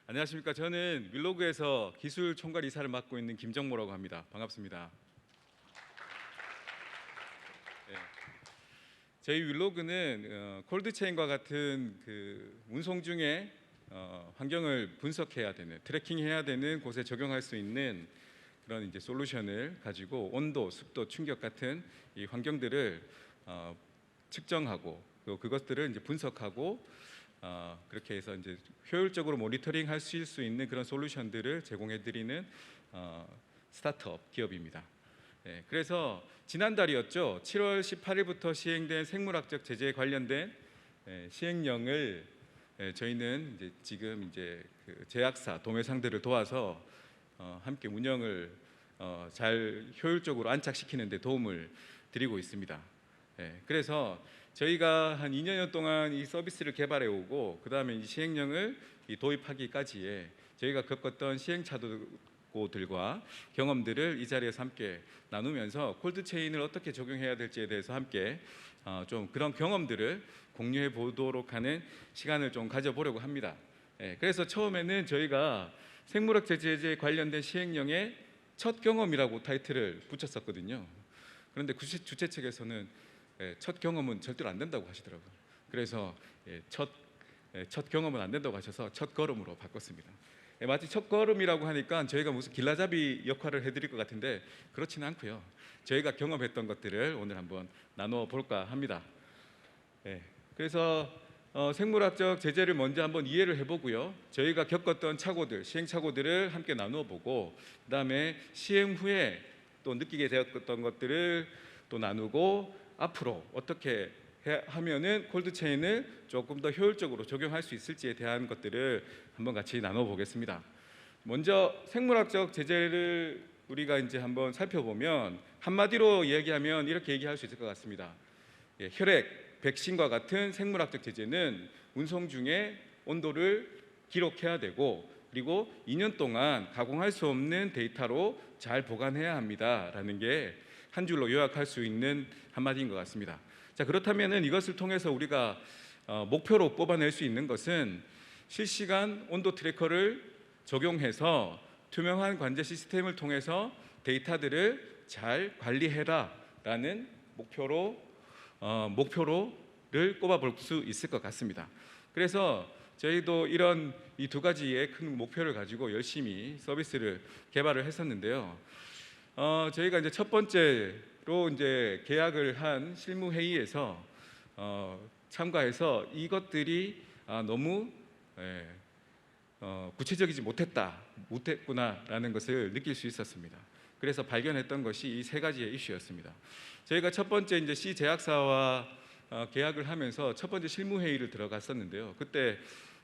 안녕하십니까. 저는 윌로그에서 기술 총괄 이사를 맡고 있는 김정모라고 합니다. 반갑습니다. 네. 저희 윌로그는 콜드체인과 같은 운송 중에 환경을 분석해야 되는, 트래킹해야 되는 곳에 적용할 수 있는 그런 이제 솔루션을 가지고 온도, 습도, 충격 같은 이 환경들을 측정하고 또 그것들을 이제 분석하고 그렇게 해서 이제 효율적으로 모니터링 할 수 있는 그런 솔루션들을 제공해드리는 스타트업 기업입니다. 그래서 지난달이었죠. 7월 18일부터 시행된 생물학적 제재에 관련된 시행령을 저희는 이제 지금 이제 그 제약사, 도매상들을 도와서 함께 운영을 잘 효율적으로 안착시키는 데 도움을 드리고 있습니다. 그래서 저희가 한 2년 동안 이 서비스를 개발해 오고 그 다음에 이 시행령을 도입하기까지에 저희가 겪었던 시행착오들과 경험들을 이 자리에서 함께 나누면서 콜드체인을 어떻게 적용해야 될지에 대해서 함께 좀 그런 경험들을 공유해 보도록 하는 시간을 좀 가져보려고 합니다. 그래서 처음에는 저희가 생물학 제재에 관련된 시행령의 첫 경험이라고 타이틀을 붙였었거든요. 그런데 주최 측에서는 첫 경험은 절대로 안 된다고 하시더라고요. 그래서 첫 경험은 안 된다고 하셔서 첫 걸음으로 바꿨습니다. 마치 첫 걸음이라고 하니까 저희가 무슨 길라잡이 역할을 해드릴 것 같은데 그렇지는 않고요. 저희가 경험했던 것들을 오늘 한번 나누어 볼까 합니다. 그래서 생물학적 제재를 먼저 한번 이해를 해보고요. 저희가 겪었던 착오들, 시행착오들을 함께 나누어 보고 그 다음에 시행 후에 또 느끼게 되었던 것들을 또 나누고 앞으로 어떻게 하면은 콜드체인을 조금 더 효율적으로 적용할 수 있을지에 대한 것들을 한번 같이 나눠보겠습니다. 먼저 생물학적 제재를 우리가 이제 한번 살펴보면 한마디로 얘기하면 이렇게 얘기할 수 있을 것 같습니다. 혈액, 백신과 같은 생물학적 제재는 운송 중에 온도를 기록해야 되고 그리고 2년 동안 가공할 수 없는 데이터로 잘 보관해야 합니다라는 게 한 줄로 요약할 수 있는 한마디인 것 같습니다. 자, 그렇다면 이것을 통해서 우리가 목표로 뽑아낼 수 있는 것은 실시간 온도 트래커를 적용해서 투명한 관제 시스템을 통해서 데이터들을 잘 관리해라 라는 목표를 꼽아볼 수 있을 것 같습니다. 그래서 저희도 이런 이 두 가지의 큰 목표를 가지고 열심히 서비스를 개발을 했었는데요. 저희가 이제 첫 번째로 이제 계약을 한 실무 회의에서 참가해서 이것들이 너무 구체적이지 못했구나라는 것을 느낄 수 있었습니다. 그래서 발견했던 것이 이 세 가지의 이슈였습니다. 저희가 첫 번째 이제 C 제약사와 계약을 하면서 첫 번째 실무 회의를 들어갔었는데요. 그때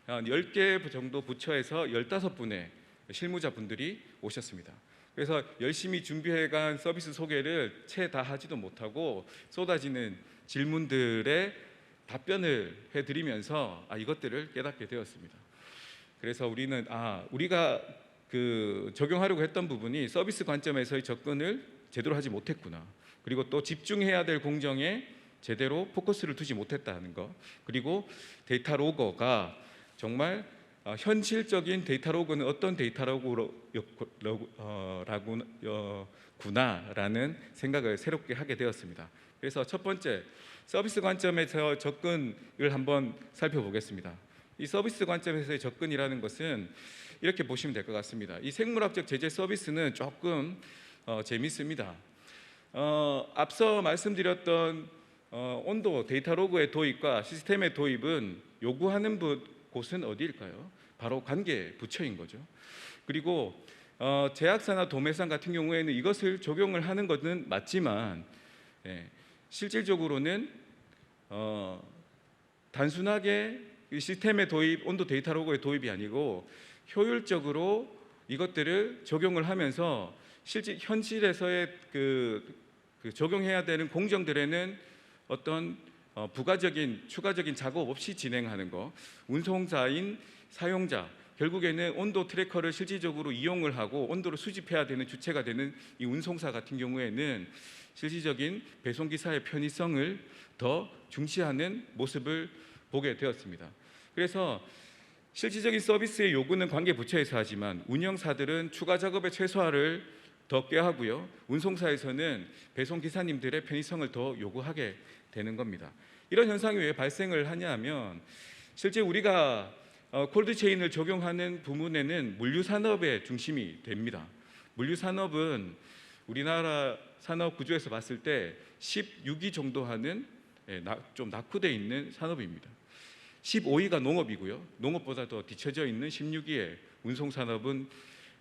한 10개 정도 부처에서 15분의 실무자분들이 오셨습니다. 그래서 열심히 준비해간 서비스 소개를 채 다 하지도 못하고 쏟아지는 질문들에 답변을 해드리면서 이것들을 깨닫게 되었습니다. 그래서 우리가 적용하려고 했던 부분이 서비스 관점에서의 접근을 제대로 하지 못했구나. 그리고 또 집중해야 될 공정에 제대로 포커스를 두지 못했다는 것. 그리고 데이터 로거가 정말 현실적인 데이터 로그는 어떤 데이터 로그구나라는 생각을 새롭게 하게 되었습니다. 그래서 첫 번째 서비스 관점에서 접근을 한번 살펴보겠습니다. 이 서비스 관점에서의 접근이라는 것은 이렇게 보시면 될 것 같습니다. 이 생물학적 제재 서비스는 조금 재밌습니다. 앞서 말씀드렸던 온도 데이터 로그의 도입과 시스템의 도입은 요구하는 곳은 어디일까요? 바로 관계 부처인 거죠. 그리고 제약사나 도매상 같은 경우에는 이것을 적용을 하는 것은 맞지만 실질적으로는 단순하게 이 시스템의 도입, 온도 데이터 로그의 도입이 아니고 효율적으로 이것들을 적용을 하면서 현실에서의 적용해야 되는 공정들에는 어떤 부가적인 추가적인 작업 없이 진행하는 것, 운송사인 사용자, 결국에는 온도 트래커를 실질적으로 이용을 하고 온도를 수집해야 되는 주체가 되는 이 운송사 같은 경우에는 실질적인 배송기사의 편의성을 더 중시하는 모습을 보게 되었습니다. 그래서 실질적인 서비스의 요구는 관계 부처에서 하지만 운영사들은 추가 작업의 최소화를 더 꾀하고요. 운송사에서는 배송 기사님들의 편의성을 더 요구하게 되는 겁니다. 이런 현상이 왜 발생을 하냐면 실제 우리가 콜드체인을 적용하는 부문에는 물류산업의 중심이 됩니다. 물류산업은 우리나라 산업 구조에서 봤을 때 16위 정도 하는 좀 낙후되어 있는 산업입니다. 15위가 농업이고요. 농업보다 더 뒤처져 있는 16위에 운송산업은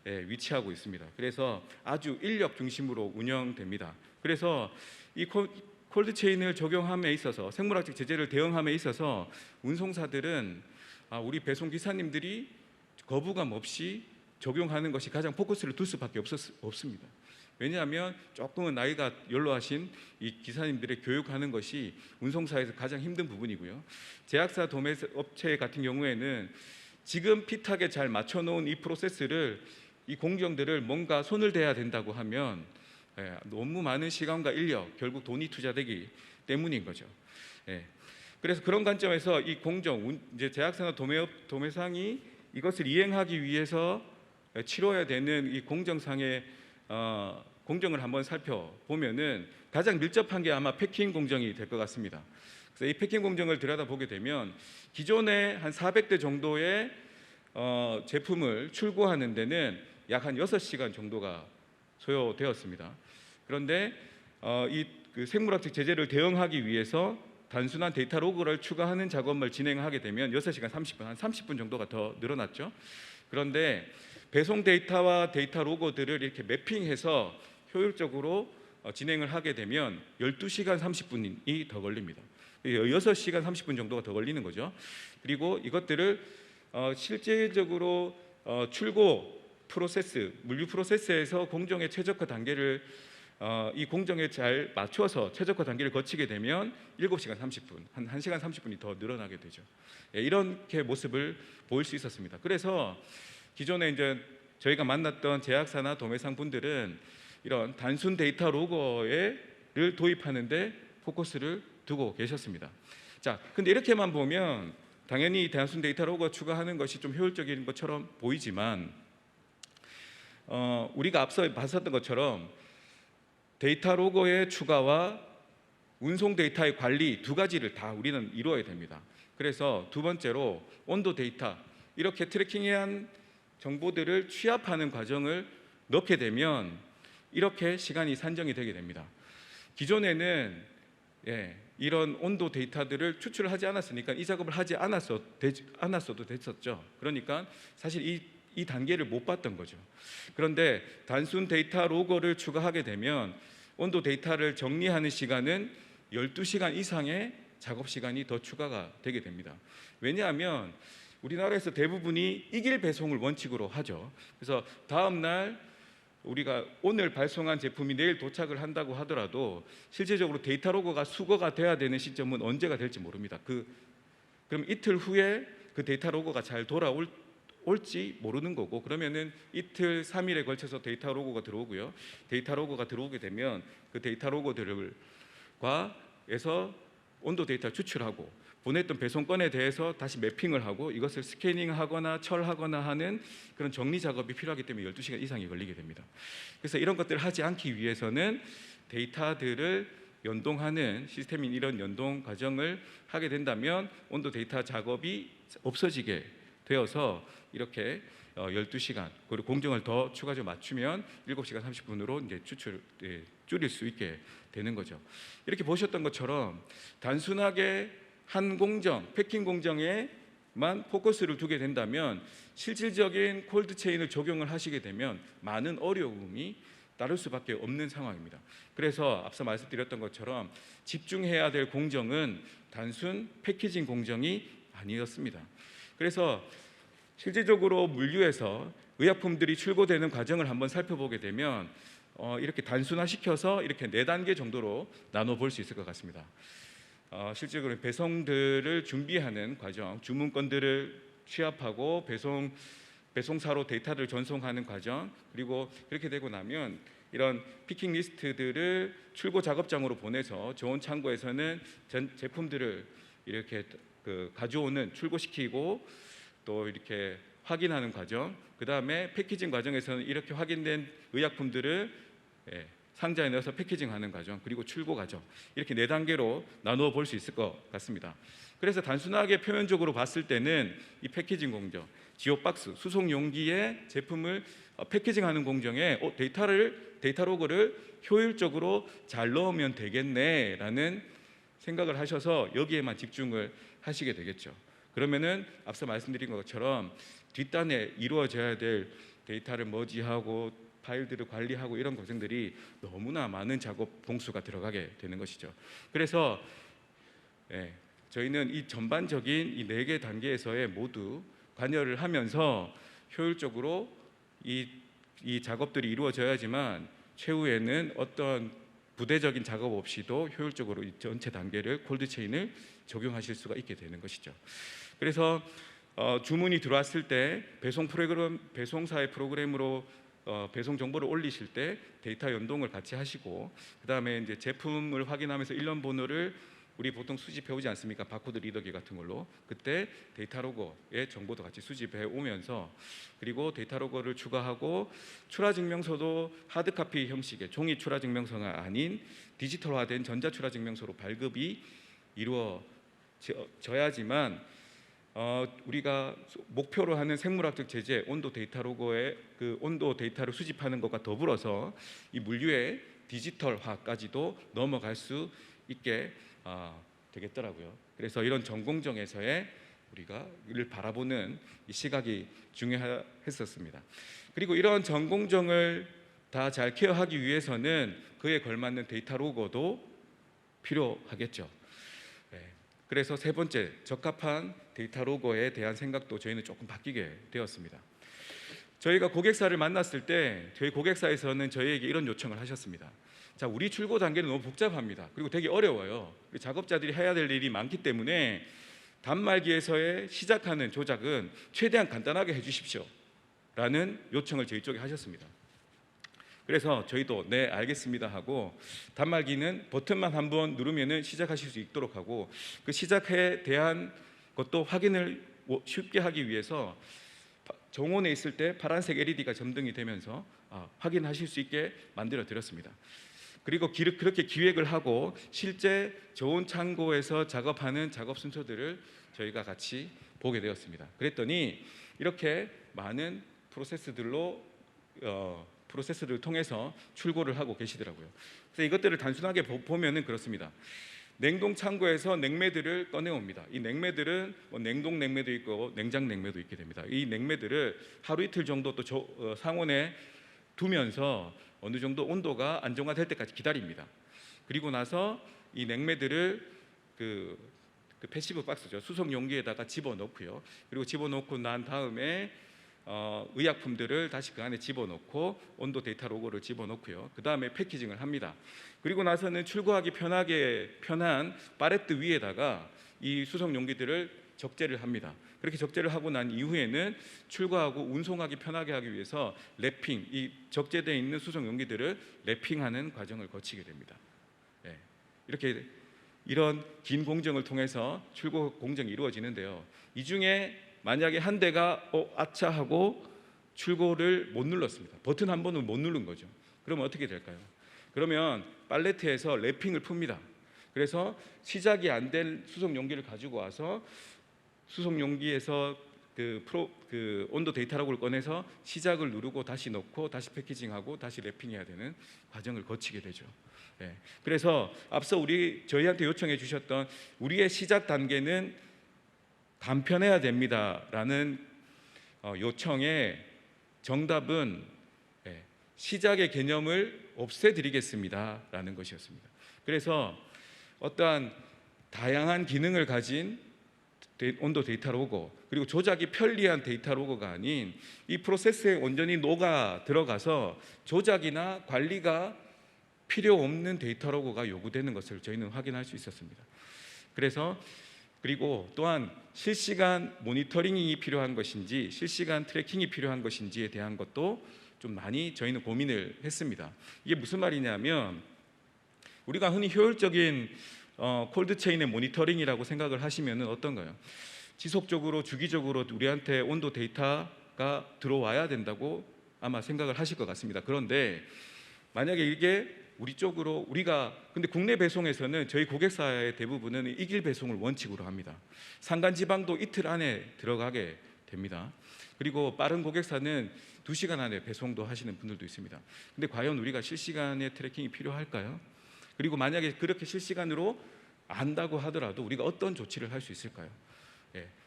위치하고 있습니다. 그래서 아주 인력 중심으로 운영됩니다. 그래서 이 콜드체인을 적용함에 있어서 생물학적 제재를 대응함에 있어서 운송사들은 우리 배송 기사님들이 거부감 없이 적용하는 것이 가장 포커스를 둘 수밖에 없습니다. 왜냐하면 조금은 나이가 연로하신 이 기사님들의 교육하는 것이 운송사에서 가장 힘든 부분이고요. 제약사 도매 업체 같은 경우에는 지금 핏하게 잘 맞춰놓은 이 프로세스를 이 공정들을 뭔가 손을 대야 된다고 하면 너무 많은 시간과 인력, 결국 돈이 투자되기 때문인 거죠. 그래서 그런 관점에서 이 공정, 이제 제약사나 도매상이 이것을 이행하기 위해서 치러야 되는 이 공정상의 공정을 한번 살펴보면은 가장 밀접한 게 아마 패킹 공정이 될 것 같습니다. 그래서 이 패킹 공정을 들여다보게 되면 기존에 한 400대 정도의 제품을 출고하는 데는 약 한 6시간 정도가 소요되었습니다. 그런데 그 생물학적 제재를 대응하기 위해서 단순한 데이터 로그를 추가하는 작업을 진행하게 되면 6시간 30분, 한 30분 정도가 더 늘어났죠. 그런데 배송 데이터와 데이터 로고들을 이렇게 매핑해서 효율적으로 진행을 하게 되면 12시간 30분이 더 걸립니다. 6시간 30분 정도가 더 걸리는 거죠. 그리고 이것들을 실제적으로 출고 프로세스, 물류 프로세스에서 공정의 최적화 단계를 이 공정에 잘 맞춰서 최적화 단계를 거치게 되면 7시간 30분, 한 1시간 30분이 더 늘어나게 되죠. 이렇게 모습을 보일 수 있었습니다. 그래서 기존에 이제 저희가 만났던 제약사나 도매상 분들은 이런 단순 데이터 로고를 도입하는데 포커스를 두고 계셨습니다. 자, 근데 이렇게만 보면 당연히 단순 데이터 로고 추가하는 것이 좀 효율적인 것처럼 보이지만 우리가 앞서 봤었던 것처럼 데이터 로고의 추가와 운송 데이터의 관리 두 가지를 다 우리는 이루어야 됩니다. 그래서 두 번째로 온도 데이터, 이렇게 트래킹해야 한 정보들을 취합하는 과정을 넣게 되면 이렇게 시간이 산정이 되게 됩니다. 기존에는 이런 온도 데이터들을 추출하지 않았으니까 이 작업을 하지 않았어도 됐었죠. 그러니까 사실 이 단계를 못 봤던 거죠. 그런데 단순 데이터 로고를 추가하게 되면 온도 데이터를 정리하는 시간은 12시간 이상의 작업 시간이 더 추가가 되게 됩니다. 왜냐하면 우리나라에서 대부분이 이길 배송을 원칙으로 하죠. 그래서 다음 날 우리가 오늘 발송한 제품이 내일 도착을 한다고 하더라도 실제적으로 데이터 로고가 수거가 돼야 되는 시점은 언제가 될지 모릅니다. 그럼 이틀 후에 그 데이터 로고가 잘 올지 모르는 거고, 그러면은 이틀 3일에 걸쳐서 데이터 로고가 들어오고요. 데이터 로고가 들어오게 되면 그 데이터 로고들과 에서 온도 데이터를 추출하고 보냈던 배송건에 대해서 다시 매핑을 하고 이것을 스캐닝하거나 철하거나 하는 그런 정리 작업이 필요하기 때문에 12시간 이상이 걸리게 됩니다. 그래서 이런 것들을 하지 않기 위해서는 데이터들을 연동하는 시스템인 이런 연동 과정을 하게 된다면 온도 데이터 작업이 없어지게 되어서 이렇게 12시간 그리고 공정을 더 추가적으로 맞추면 7시간 30분으로 이제 줄일 수 있게 되는 거죠. 이렇게 보셨던 것처럼 단순하게 한 공정, 패킹 공정에만 포커스를 두게 된다면 실질적인 콜드체인을 적용을 하시게 되면 많은 어려움이 따를 수밖에 없는 상황입니다. 그래서 앞서 말씀드렸던 것처럼 집중해야 될 공정은 단순 패키징 공정이 아니었습니다. 그래서 실질적으로 물류에서 의약품들이 출고되는 과정을 한번 살펴보게 되면 이렇게 단순화시켜서 이렇게 4단계 정도로 나눠볼 수 있을 것 같습니다. 실질적으로 배송들을 준비하는 과정, 주문건들을 취합하고 배송사로 데이터를 전송하는 과정, 그리고 그렇게 되고 나면 이런 피킹 리스트들을 출고 작업장으로 보내서 저온 창고에서는 제품들을 이렇게 가져오는 출고시키고 또 이렇게 확인하는 과정, 그 다음에 패키징 과정에서는 이렇게 확인된 의약품들을 상자에 넣어서 패키징하는 과정, 그리고 출고 과정, 이렇게 4단계로 나누어 볼 수 있을 것 같습니다. 그래서 단순하게 표면적으로 봤을 때는 이 패키징 공정, 지오박스, 수송 용기에 제품을 패키징하는 공정에 데이터 로그를 효율적으로 잘 넣으면 되겠네라는 생각을 하셔서 여기에만 집중을 하시게 되겠죠. 그러면은 앞서 말씀드린 것처럼 뒷단에 이루어져야 될 데이터를 머지하고 파일들을 관리하고 이런 과정들이 너무나 많은 작업 봉수가 들어가게 되는 것이죠. 그래서 저희는 이 전반적인 이 4개 단계에서의 모두 관여를 하면서 효율적으로 이 작업들이 이루어져야지만 최후에는 어떤 부대적인 작업 없이도 효율적으로 이 전체 단계를 콜드체인을 적용하실 수가 있게 되는 것이죠. 그래서 주문이 들어왔을 때 배송사의 프로그램으로 배송 정보를 올리실 때 데이터 연동을 같이 하시고, 그 다음에 이제 제품을 확인하면서 일련 번호를 우리 보통 수집해 오지 않습니까? 바코드 리더기 같은 걸로. 그때 데이터 로고의 정보도 같이 수집해 오면서, 그리고 데이터 로고를 추가하고 출하 증명서도 하드 카피 형식의 종이 출하 증명서가 아닌 디지털화된 전자 출하 증명서로 발급이 이루어져야지만 우리가 목표로 하는 생물학적 제재 온도 데이터 로고의 그 온도 데이터를 수집하는 것과 더불어서 이 물류의 디지털화까지도 넘어갈 수 있게 되겠더라고요. 그래서 이런 전공정에서의 우리가 이를 바라보는 이 시각이 중요했었습니다. 그리고 이런 전공정을 다 잘 케어하기 위해서는 그에 걸맞는 데이터 로고도 필요하겠죠. 그래서 3번째, 적합한 데이터 로고에 대한 생각도 저희는 조금 바뀌게 되었습니다. 저희가 고객사를 만났을 때 저희 고객사에서는 저희에게 이런 요청을 하셨습니다. 자, 우리 출고 단계는 너무 복잡합니다. 그리고 되게 어려워요. 작업자들이 해야 될 일이 많기 때문에 단말기에서의 시작하는 조작은 최대한 간단하게 해주십시오 라는 요청을 저희 쪽에 하셨습니다. 그래서 저희도 네 알겠습니다 하고 단말기는 버튼만 한번 누르면 시작하실 수 있도록 하고, 그 시작에 대한 것도 확인을 쉽게 하기 위해서 정원에 있을 때 파란색 LED가 점등이 되면서 확인하실 수 있게 만들어 드렸습니다. 그리고 그렇게 기획을 하고 실제 저온 창고에서 작업하는 작업 순서들을 저희가 같이 보게 되었습니다. 그랬더니 이렇게 많은 프로세스들을 통해서 출고를 하고 계시더라고요. 그래서 이것들을 단순하게 보면은 그렇습니다. 냉동 창고에서 냉매들을 꺼내옵니다. 이 냉매들은 냉동 냉매도 있고 냉장 냉매도 있게 됩니다. 이 냉매들을 하루 이틀 정도 또 상온에 두면서 어느 정도 온도가 안정화될 때까지 기다립니다. 그리고 나서 이 냉매들을 그 패시브 박스죠, 수송 용기에다가 집어넣고요. 그리고 집어넣고 난 다음에 의약품들을 다시 그 안에 집어넣고 온도 데이터 로고를 집어넣고요. 그 다음에 패키징을 합니다. 그리고 나서는 출고하기 편한 팔레트 위에다가 이 수송 용기들을 적재를 합니다. 그렇게 적재를 하고 난 이후에는 출고하고 운송하기 편하게 하기 위해서 랩핑, 이 적재되어 있는 수송 용기들을 랩핑하는 과정을 거치게 됩니다. 이렇게 이런 긴 공정을 통해서 출고 공정이 이루어지는데요. 이 중에 만약에 한 대가 아차 하고 출고를 못 눌렀습니다. 버튼 한 번을 못 누른 거죠. 그러면 어떻게 될까요? 그러면 팔레트에서 랩핑을 풉니다. 그래서 시작이 안 된 수송 용기를 가지고 와서 수송 용기에서 그 온도 데이터 로그를 꺼내서 시작을 누르고 다시 넣고 다시 패키징하고 다시 랩핑해야 되는 과정을 거치게 되죠. 그래서 앞서 저희한테 요청해 주셨던 우리의 시작 단계는 간편해야 됩니다라는 요청의 정답은 시작의 개념을 없애드리겠습니다라는 것이었습니다. 그래서 어떠한 다양한 기능을 가진 온도 데이터 로고, 그리고 조작이 편리한 데이터 로고가 아닌 이 프로세스에 온전히 녹아 들어가서 조작이나 관리가 필요 없는 데이터 로고가 요구되는 것을 저희는 확인할 수 있었습니다. 그리고 또한 실시간 모니터링이 필요한 것인지 실시간 트래킹이 필요한 것인지에 대한 것도 좀 많이 저희는 고민을 했습니다. 이게 무슨 말이냐면, 우리가 흔히 효율적인 콜드체인의 모니터링이라고 생각을 하시면 어떤가요? 지속적으로 주기적으로 우리한테 온도 데이터가 들어와야 된다고 아마 생각을 하실 것 같습니다. 그런데 만약에 이게 우리 쪽으로 근데 국내 배송에서는 저희 고객사의 대부분은 이길 배송을 원칙으로 합니다. 산간지방도 이틀 안에 들어가게 됩니다. 그리고 빠른 고객사는 2시간 안에 배송도 하시는 분들도 있습니다. 근데 과연 우리가 실시간의 트래킹이 필요할까요? 그리고 만약에 그렇게 실시간으로 안다고 하더라도 우리가 어떤 조치를 할 수 있을까요?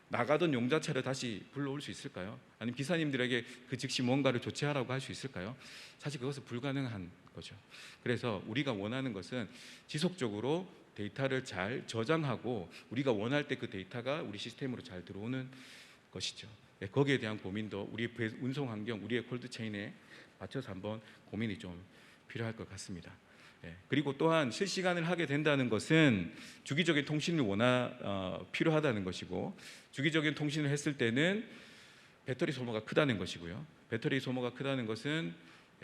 나가던 용자차를 다시 불러올 수 있을까요? 아니면 기사님들에게 그 즉시 뭔가를 조치하라고 할 수 있을까요? 사실 그것은 불가능한 거죠. 그래서 우리가 원하는 것은 지속적으로 데이터를 잘 저장하고 우리가 원할 때 그 데이터가 우리 시스템으로 잘 들어오는 것이죠. 거기에 대한 고민도 우리 운송 환경, 우리의 콜드체인에 맞춰서 한번 고민이 좀 필요할 것 같습니다. 그리고 또한 실시간을 하게 된다는 것은 주기적인 통신이 필요하다는 것이고, 주기적인 통신을 했을 때는 배터리 소모가 크다는 것이고요. 배터리 소모가 크다는 것은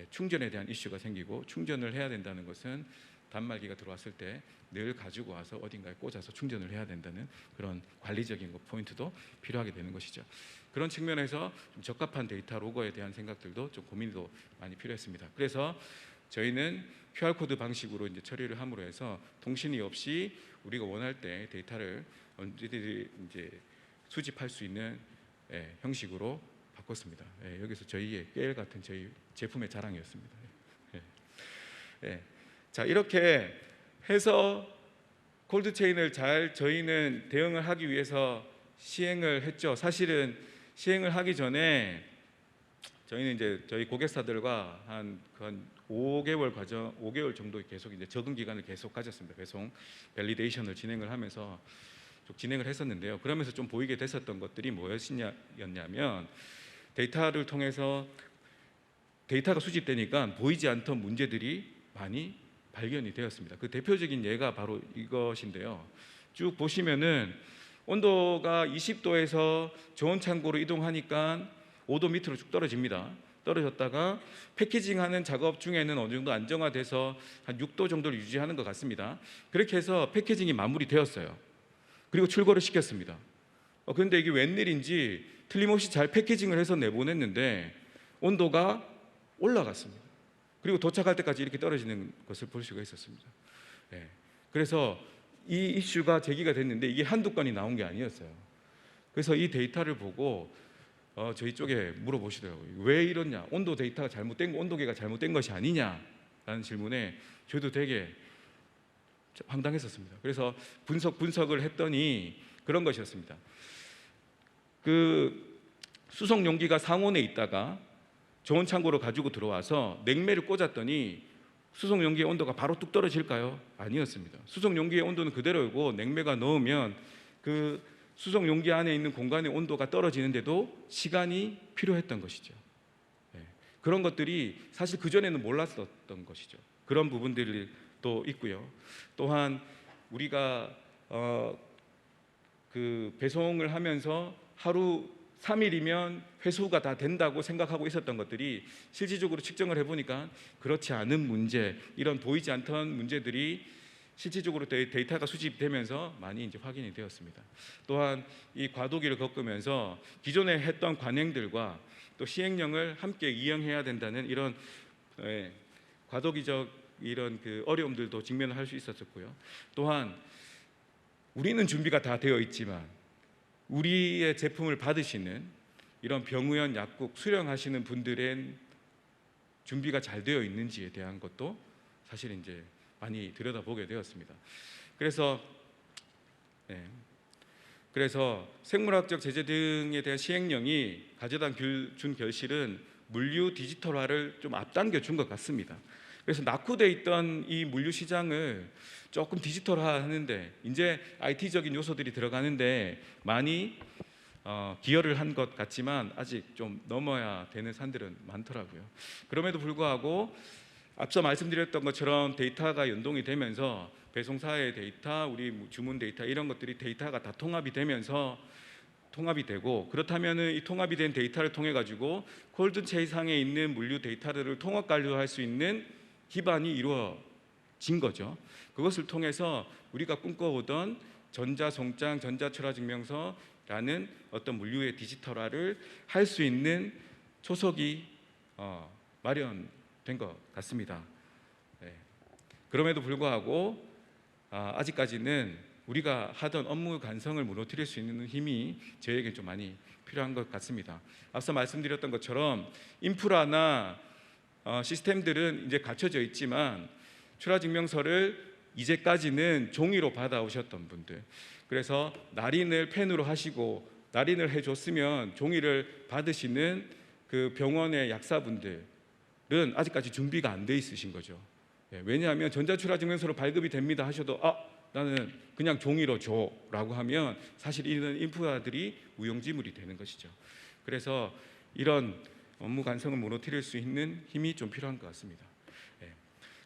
충전에 대한 이슈가 생기고, 충전을 해야 된다는 것은 단말기가 들어왔을 때 늘 가지고 와서 어딘가에 꽂아서 충전을 해야 된다는 그런 관리적인 포인트도 필요하게 되는 것이죠. 그런 측면에서 좀 적합한 데이터 로거에 대한 생각들도 좀 고민도 많이 필요했습니다. 그래서 저희는 QR코드 방식으로 이제 처리를 함으로 해서 통신이 없이 우리가 원할 때 데이터를 언제든지 이제 수집할 수 있는 형식으로 바꿨습니다. 여기서 저희의 깨알 같은 저희 제품의 자랑이었습니다. 자, 이렇게 해서 콜드체인을 잘 저희는 대응을 하기 위해서 시행을 했죠. 사실은 시행을 하기 전에 저희는 이제 저희 고객사들과 한 5개월 정도 계속 이제 적응 기간을 계속 가졌습니다. 배송 밸리데이션을 진행을 하면서 쭉 진행을 했었는데요. 그러면서 좀 보이게 됐었던 것들이 무엇이었냐면, 데이터를 통해서 데이터가 수집되니까 보이지 않던 문제들이 많이 발견이 되었습니다. 그 대표적인 예가 바로 이것인데요. 쭉 보시면은 온도가 20도에서 저온 창고로 이동하니까 5도 밑으로 쭉 떨어집니다. 떨어졌다가 패키징하는 작업 중에는 어느 정도 안정화돼서 한 6도 정도를 유지하는 것 같습니다. 그렇게 해서 패키징이 마무리되었어요. 그리고 출고를 시켰습니다. 그런데 이게 웬일인지 틀림없이 잘 패키징을 해서 내보냈는데 온도가 올라갔습니다. 그리고 도착할 때까지 이렇게 떨어지는 것을 볼 수가 있었습니다. 그래서 이 이슈가 제기가 됐는데 이게 한두 건이 나온 게 아니었어요. 그래서 이 데이터를 보고 저희 쪽에 물어보시더라고요. 왜 이러냐? 온도 데이터가 온도계가 잘못된 것이 아니냐라는 질문에 저도 되게 황당했었습니다. 그래서 분석을 했더니 그런 것이었습니다. 그 수송 용기가 상온에 있다가 저온 창고로 가지고 들어와서 냉매를 꽂았더니 수송 용기의 온도가 바로 뚝 떨어질까요? 아니었습니다. 수송 용기의 온도는 그대로고 냉매가 넣으면 그 수송 용기 안에 있는 공간의 온도가 떨어지는데도 시간이 필요했던 것이죠. 그런 것들이 사실 그전에는 몰랐었던 것이죠. 그런 부분들이 또 있고요. 또한 우리가 그 배송을 하면서 하루 3일이면 회수가 다 된다고 생각하고 있었던 것들이 실질적으로 측정을 해보니까 그렇지 않은 문제, 이런 보이지 않던 문제들이 실질적으로 데이터가 수집되면서 많이 이제 확인이 되었습니다. 또한 이 과도기를 겪으면서 기존에 했던 관행들과 또 시행령을 함께 이행해야 된다는 이런 과도기적 이런 그 어려움들도 직면을 할 수 있었고요. 또한 우리는 준비가 다 되어 있지만 우리의 제품을 받으시는 이런 병의원, 약국 수령하시는 분들의 준비가 잘 되어 있는지에 대한 것도 사실 이제 많이 들여다보게 되었습니다. 그래서 생물학적 제재 등에 대한 시행령이 가져다 준 결실은 물류 디지털화를 좀 앞당겨 준 것 같습니다. 그래서 낙후돼 있던 이 물류 시장을 조금 디지털화하는데 이제 IT적인 요소들이 들어가는데 많이 기여를 한 것 같지만 아직 좀 넘어야 되는 산들은 많더라고요. 그럼에도 불구하고 앞서 말씀드렸던 것처럼 데이터가 연동이 되면서 배송사의 데이터, 우리 주문 데이터 이런 것들이 데이터가 다 통합이 되고, 그렇다면 이 통합이 된 데이터를 통해 가지고 콜드체인상에 있는 물류 데이터들을 통합 관리할 수 있는 기반이 이루어진 거죠. 그것을 통해서 우리가 꿈꿔오던 전자송장, 전자철화증명서 라는 어떤 물류의 디지털화를 할 수 있는 초석이 마련된 것 같습니다. 네. 그럼에도 불구하고 아직까지는 우리가 하던 업무 간성을 무너뜨릴 수 있는 힘이 저에게 좀 많이 필요한 것 같습니다. 앞서 말씀드렸던 것처럼 인프라나 시스템들은 이제 갖춰져 있지만 출하증명서를 이제까지는 종이로 받아오셨던 분들, 그래서 날인을 펜으로 하시고 날인을 해줬으면 종이를 받으시는 그 병원의 약사분들은 아직까지 준비가 안 돼 있으신 거죠. 왜냐하면 전자출하증명서로 발급이 됩니다 하셔도 나는 그냥 종이로 줘라고 하면 사실 이런 인프라들이 무용지물이 되는 것이죠. 그래서 이런 업무 간성을 무너뜨릴 수 있는 힘이 좀 필요한 것 같습니다.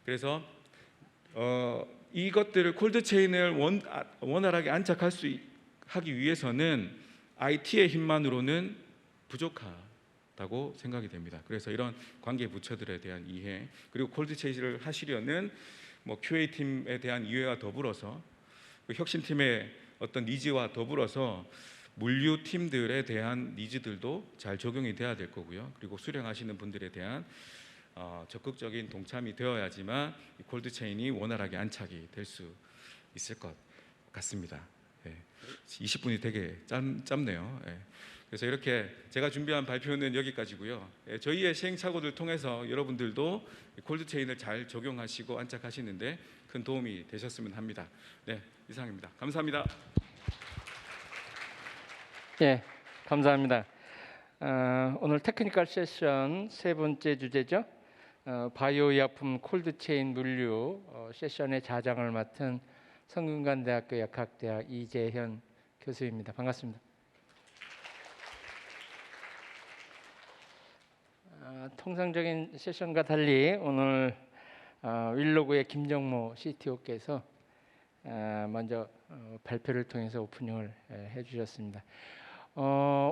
그래서 이것들을 콜드체인을 원활하게 안착하기 위해서는 IT의 힘만으로는 부족하다고 생각이 됩니다. 그래서 이런 관계 부처들에 대한 이해, 그리고 콜드체인을 하시려는 QA팀에 대한 이해와 더불어서 그 혁신팀의 어떤 니즈와 더불어서 물류팀들에 대한 니즈들도 잘 적용이 돼야 될 거고요. 그리고 수령하시는 분들에 대한 적극적인 동참이 되어야지만 이 콜드체인이 원활하게 안착이 될 수 있을 것 같습니다. 20분이 되게 짧네요. 그래서 이렇게 제가 준비한 발표는 여기까지고요. 저희의 시행착오를 통해서 여러분들도 콜드체인을 잘 적용하시고 안착하시는데 큰 도움이 되셨으면 합니다. 네, 이상입니다. 감사합니다. 예, 감사합니다. 오늘 테크니컬 세션 세 번째 주제죠. 바이오 의약품 콜드체인 물류 세션의 자장을 맡은 성균관대학교 약학대학 이재현 교수입니다. 반갑습니다. 통상적인 세션과 달리 오늘 윌로그의 김정모 CTO께서 먼저 발표를 통해서 오프닝을 해주셨습니다.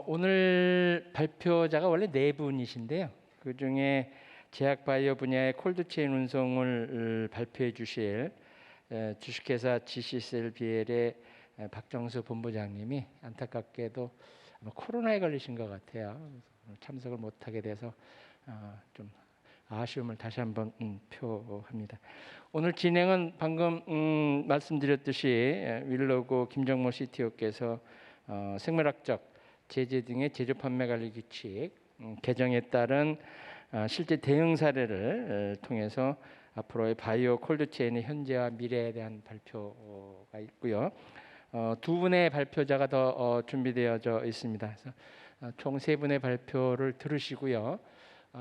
오늘 발표자가 원래 네 분이신데요. 그 중에 제약 바이오 분야의 콜드체인 운송을 발표해 주실 주식회사 GC셀BL의 박정수 본부장님이 안타깝게도 코로나에 걸리신 것 같아요. 참석을 못하게 돼서 좀 아쉬움을 다시 한번 표합니다. 오늘 진행은 방금 말씀드렸듯이 윌로그 김정모 CTO께서 생물학적 제재 등의 제조 판매 관리 규칙 개정에 따른 실제 대응 사례를 통해서 앞으로의 바이오 콜드체인의 현재와 미래에 대한 발표가 있고요. 두 분의 발표자가 더 준비되어져 있습니다. 그래서 총 세 분의 발표를 들으시고요.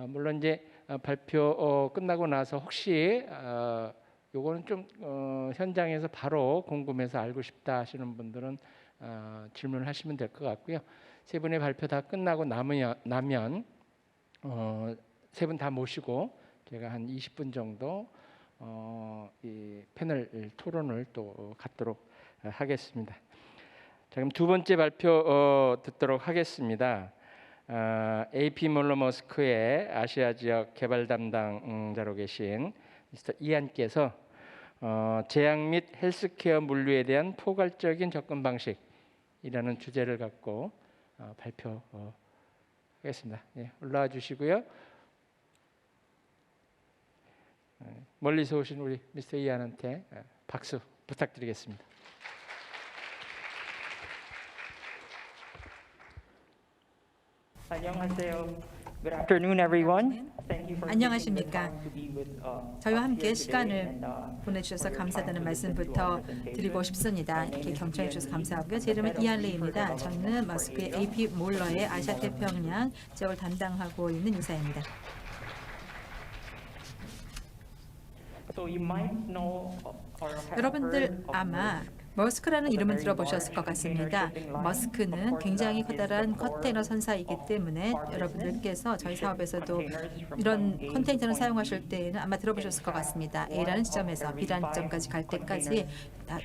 물론 이제 발표 끝나고 나서 혹시 요거는 좀 현장에서 바로 궁금해서 알고 싶다 하시는 분들은 질문을 하시면 될 것 같고요. 세 분의 발표 다 끝나고 나면 세 분 다 모시고 제가 한 20분 정도 이 패널 토론을 또 갖도록 하겠습니다. 자, 그럼 두 번째 발표 듣도록 하겠습니다. AP 몰러 머스크의 아시아 지역 개발 담당자로 계신 미스터 이안께서 제약 및 헬스케어 물류에 대한 포괄적인 접근 방식이라는 주제를 갖고 발표하겠습니다. 예, 올라와 주시고요. 멀리서 오신 우리 미스터 이안한테 박수 부탁드리겠습니다. 안녕하세요. Good afternoon, everyone. 안녕하십니까. 저희와 함께 시간을 보내주셔서 감사하다는 말씀부터 드리고 싶습니다. 이렇게 경청해 주셔서 감사하고요. 제 이름은 이안 레이입니다. 저는 머스크의 AP 몰러의 아시아 태평양 지역을 담당하고 있는 유사입니다. So you might know or have 여러분들 heard of 아마 머스크라는 이름은 들어보셨을 것 같습니다. 머스크는 굉장히 커다란 컨테이너 선사이기 때문에 여러분들께서 저희 사업에서도 이런 컨테이너를 사용하실 때에는 아마 들어보셨을 것 같습니다. A라는 지점에서 B라는 지점까지 갈 때까지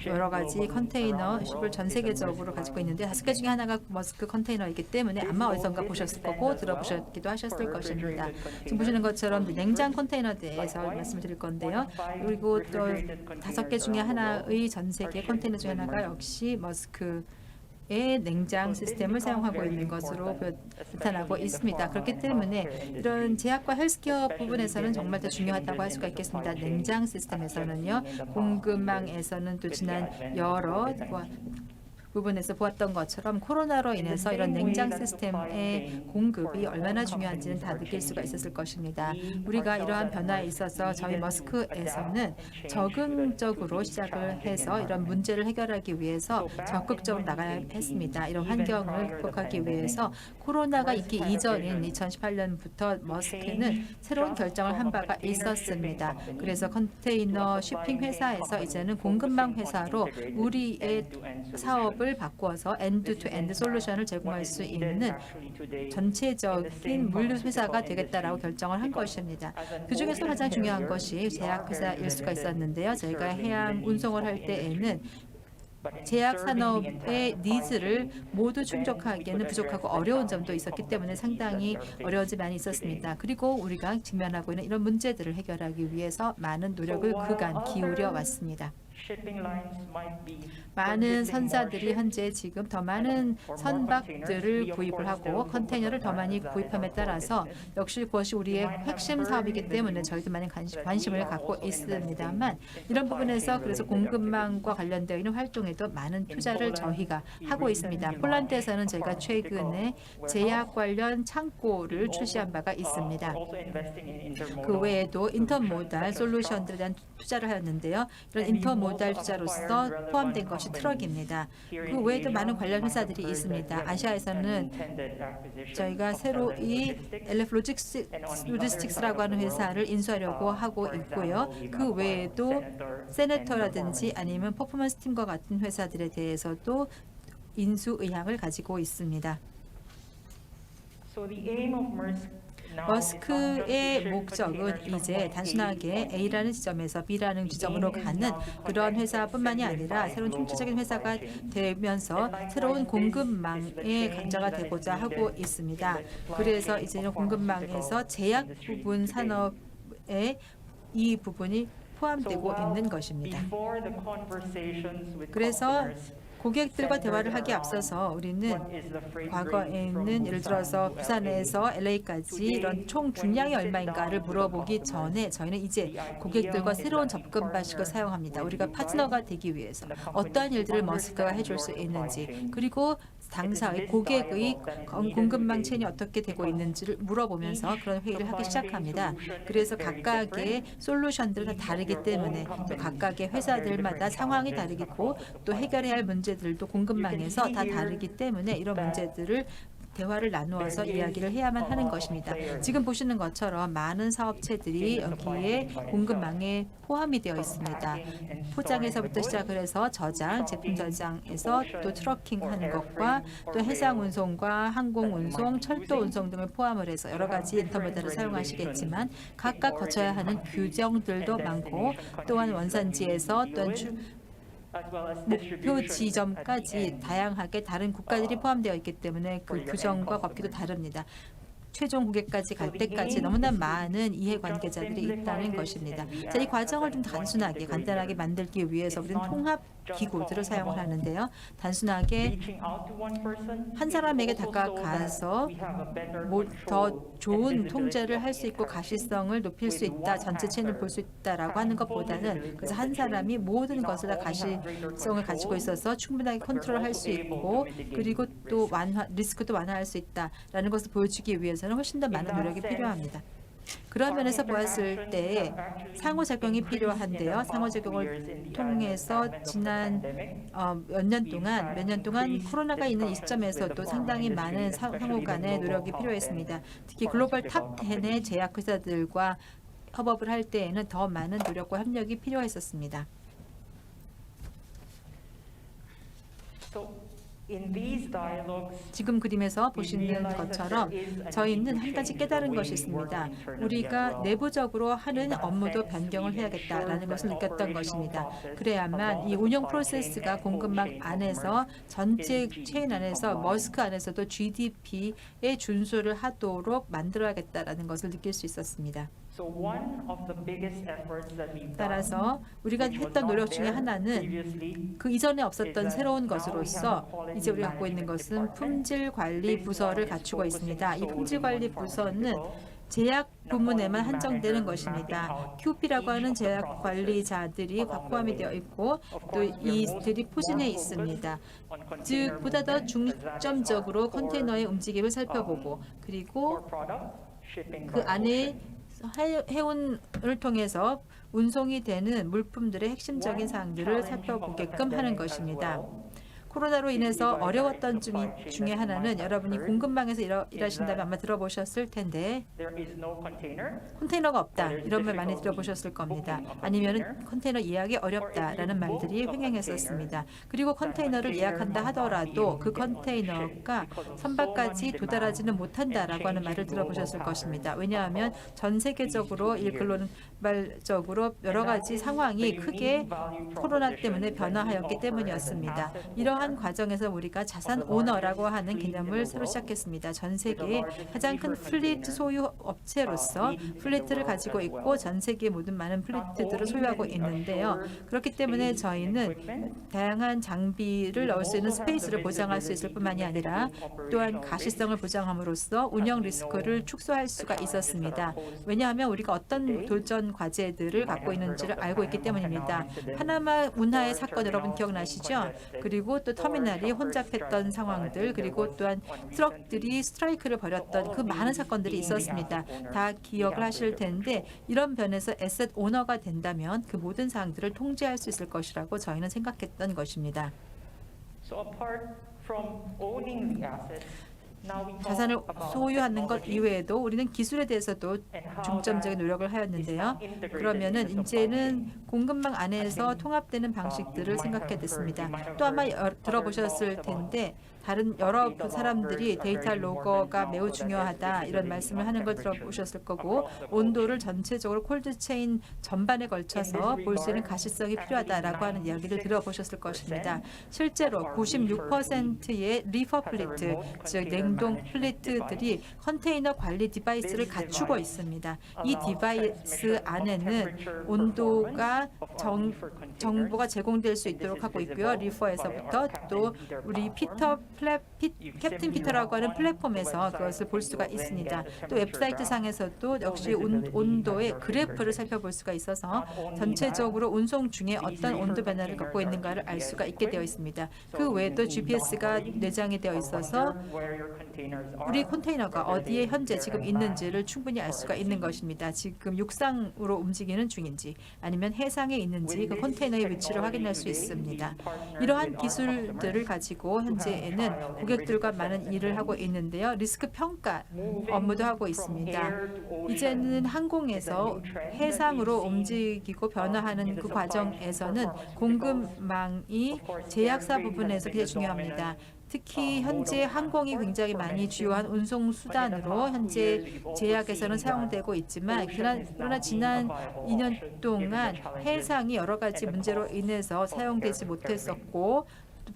여러 가지 컨테이너십을 전 세계적으로 가지고 있는데 5개 중에 하나가 머스크 컨테이너이기 때문에 아마 어디선가 보셨을 거고 들어보셨기도 하셨을 것입니다. 지금 보시는 것처럼 냉장 컨테이너에 대해서 말씀을 드릴 건데요. 그리고 또 5개 중에 하나의 전 세계 컨테이너 중 하나가 역시 머스크 냉장 시스템을 사용하고 있는 것으로 나타나고 있습니다. 그렇기 때문에 이런 제약과 헬스케어 부분에서는 정말 더 중요하다고 할 수가 있겠습니다. 냉장 시스템에서는요, 공급망에서는 또 지난 여러 부분에서 보았던 것처럼 코로나로 인해서 이런 냉장 시스템의 공급이 얼마나 중요한지는 다 느낄 수가 있었을 것입니다. 우리가 이러한 변화에 있어서 저희 머스크에서는 적극적으로 시작을 해서 이런 문제를 해결하기 위해서 적극적으로 나가야 했습니다. 이런 환경을 극복하기 위해서 코로나가 있기 이전인 2018년부터 머스크는 새로운 결정을 한 바가 있었습니다. 그래서 컨테이너 쉬핑 회사에서 이제는 공급망 회사로 우리의 사업을 바꾸어서 엔드-투-엔드 솔루션을 제공할 수 있는 전체적인 물류 회사가 되겠다라고 결정을 한 것입니다. 그 중에서 가장 중요한 것이 제약 회사일 수가 있었는데요. 저희가 해양 운송을 할 때에는 제약 산업의 니즈를 모두 충족하기에는 부족하고 어려운 점도 있었기 때문에 상당히 어려운 점이 많이 있었습니다. 그리고 우리가 직면하고 있는 이런 문제들을 해결하기 위해서 많은 노력을 그간 기울여 왔습니다. 많은 선사들이 현재 지금 더 많은 선박들을 구입을 하고 컨테이너를 더 많이 구입함에 따라서 역시 그것이 우리의 핵심 사업이기 때문에 저희도 많은 관심을 갖고 있습니다만 이런 부분에서 그래서 공급망과 관련되어 있는 활동에도 많은 투자를 저희가 하고 있습니다. 폴란드에서는 저희가 최근에 제약 관련 창고를 출시한 바가 있습니다. 그 외에도 인터모달 솔루션들에 대한 투자를 하였는데요. 이런 인터모달 투자로서 포함된 것이 트럭입니다. 그 외에도 많은 관련 회사들이 있습니다. 아시아에서는 저희가 새로 이 LF 로지스틱스라고 하는 회사를 인수하려고 하고 있고요. 그 외에도 세네터라든지 아니면 퍼포먼스 팀과 같은 회사들에 대해서도 인수 의향을 가지고 있습니다. 머스크의 목적은 이제 단순하게 A라는 지점에서 B라는 지점으로 가는 그런 회사뿐만이 아니라 새로운 총체적인 회사가 되면서 새로운 공급망의 강자가 되고자 하고 있습니다. 그래서 이제는 공급망에서 제약 부분 산업에 이 부분이 포함되고 있는 것입니다. 그래서 고객들과 대화를 하기에 앞서서 우리는 과거에는 예를 들어서 부산에서 LA까지 이런 총 중량이 얼마인가를 물어보기 전에 저희는 이제 고객들과 새로운 접근 방식을 사용합니다. 우리가 파트너가 되기 위해서 어떠한 일들을 머스크가 해줄 수 있는지 그리고 당사의 고객의 공급망 체인이 어떻게 되고 있는지를 물어보면서 그런 회의를 하기 시작합니다. 그래서 각각의 솔루션들은 다 다르기 때문에 또 각각의 회사들마다 상황이 다르고 또 해결해야 할 문제들도 공급망에서 다 다르기 때문에 이런 문제들을 대화를 나누어서 이야기를 해야만 하는 것입니다. 지금 보시는 것처럼 많은 사업체들이 여기에 공급망에 포함이 되어 있습니다. 포장에서부터 시작을 해서 저장, 제품 저장에서 또 트러킹하는 것과 또 해상 운송과 항공 운송, 철도 운송 등을 포함을 해서 여러 가지 인터모달을 사용하시겠지만 각각 거쳐야 하는 규정들도 많고 또한 원산지에서 또한 목표 지점까지 다양하게 다른 국가들이 포함되어 있기 때문에 그 규정과 법규도 다릅니다. 최종 고객까지 갈 때까지 너무나 많은 이해관계자들이 있다는 것입니다. 자, 이 과정을 좀 단순하게 간단하게 만들기 위해서 우리는 통합 기구들을 사용을 하는데요. 단순하게 한 사람에게 다가가서 더 좋은 통제를 할 수 있고 가시성을 높일 수 있다, 전체 체인을 볼 수 있다라고 하는 것보다는 그래서 한 사람이 모든 것을 다 가시성을 가지고 있어서 충분하게 컨트롤할 수 있고 그리고 또 리스크도 완화할 수 있다라는 것을 보여주기 위해서는 훨씬 더 많은 노력이 필요합니다. 그런 면에서 보았을 때 상호작용이 필요한데요. 상호작용을 통해서 지난 몇 년 동안 코로나가 있는 이 시점에서도 상당히 많은 상호 간의 노력이 필요했습니다. 특히 글로벌 탑 10의 제약회사들과 협업을 할 때에는 더 많은 노력과 협력이 필요했었습니다. 지금 그림에서 보시는 것처럼 저희는 한 가지 깨달은 것이 있습니다. 우리가 내부적으로 하는 업무도 변경을 해야겠다라는 것을 느꼈던 것입니다. 그래야만 이 운영 프로세스가 공급망 안에서 전체 체인 안에서 머스크 안에서도 GDP에 준수를 하도록 만들어야겠다라는 것을 느낄 수 있었습니다. So one of the biggest efforts that we've done, 따라서 우리가 which was 했던 노력 not 중에 there 하나는 previously, 그 이전에 없었던 새로운 것으로서 이제 우리가 갖고 있는 것은 품질 관리 부서를 갖추고 있습니다. 이 품질 관리 부서는 제약 부문에만 한정되는 것입니다. QP라고 하는 제약 관리자들이 포함이 되어 있고 또 이들이 포진해 있습니다. 즉 보다 더 중점적으로 컨테이너의 움직임을 살펴보고 그리고 그 안에 해운을 통해서 운송이 되는 물품들의 핵심적인 사항들을 살펴보게끔 하는 것입니다. 코로나로 인해서 어려웠던 중에 하나는 여러분이 공급망에서 일하신다면 아마 들어보셨을 텐데 컨테이너가 없다 이런 말 많이 들어보셨을 겁니다. 아니면 컨테이너 예약이 어렵다라는 말들이 횡행했었습니다. 그리고 컨테이너를 예약한다 하더라도 그 컨테이너가 선박까지 도달하지는 못한다라고 하는 말을 들어보셨을 것입니다. 왜냐하면 전 세계적으로 글로벌적으로 여러 가지 상황이 크게 코로나 때문에 변화하였기 때문이었습니다. 이러한 과정에서 우리가 자산 오너라고 하는 개념을 새로 시작했습니다. 전 세계의 가장 큰 플리트 소유 업체로서 플리트를 가지고 있고 전 세계의 모든 많은 플리트들을 소유하고 있는데요. 그렇기 때문에 저희는 다양한 장비를 넣을 수 있는 스페이스를 보장할 수 있을 뿐만이 아니라 또한 가시성을 보장함으로써 운영 리스크를 축소할 수가 있었습니다. 왜냐하면 우리가 어떤 도전 과제들을 갖고 있는지를 알고 있기 때문입니다. 파나마 운하의 사건 여러분 기억나시죠? 그리고 또 터미널이 혼잡했던 상황들 그리고 또한 트럭들이 스트라이크를 벌였던 그 많은 사건들이 있었습니다. 다 기억을 하실 텐데 이런 면에서 에셋 오너가 된다면 그 모든 사항들을 통제할 수 있을 것이라고 저희는 생각했던 것입니다. So apart from owning the assets, 자산을 소유하는 것 이외에도 우리는 기술에 대해서도 중점적인 노력을 하였는데요. 그러면은 이제는 공급망 안에서 통합되는 방식들을 생각해 됐습니다. 또 아마 들어보셨을 텐데 다른 여러 사람들이 데이터 로거가 매우 중요하다 이런 말씀을 하는 걸 들어보셨을 거고 온도를 전체적으로 콜드체인 전반에 걸쳐서 볼 수 있는 가시성이 필요하다라고 하는 이야기를 들어보셨을 것입니다. 실제로 96%의 리퍼 플리트, 즉 냉동 플리트들이 컨테이너 관리 디바이스를 갖추고 있습니다. 이 디바이스 안에는 온도가 정보가 제공될 수 있도록 하고 있고요. 리퍼에서부터 또 우리 캡틴 피터라고 하는 플랫폼에서 그것을 볼 수가 있습니다. 또 웹사이트 상에서도 역시 온도의 그래프를 살펴볼 수가 있어서 전체적으로 운송 중에 어떤 온도 변화를 갖고 있는가를 알 수가 있게 되어 있습니다. 그 외에도 GPS가 내장이 되어 있어서 우리 컨테이너가 어디에 현재 지금 있는지를 충분히 알 수가 있는 것입니다. 지금 육상으로 움직이는 중인지 아니면 해상에 있는지 그 컨테이너의 위치를 확인할 수 있습니다. 이러한 기술들을 가지고 현재에는 고객들과 많은 일을 하고 있는데요. 리스크 평가 업무도 하고 있습니다. 이제는 항공에서 해상으로 움직이고 변화하는 그 과정에서는 공급망이 제약사 부분에서 굉장히 중요합니다. 특히 현재 항공이 굉장히 많이 주요한 운송 수단으로 현재 제약에서는 사용되고 있지만 그러나 지난 2년 동안 해상이 여러 가지 문제로 인해서 사용되지 못했었고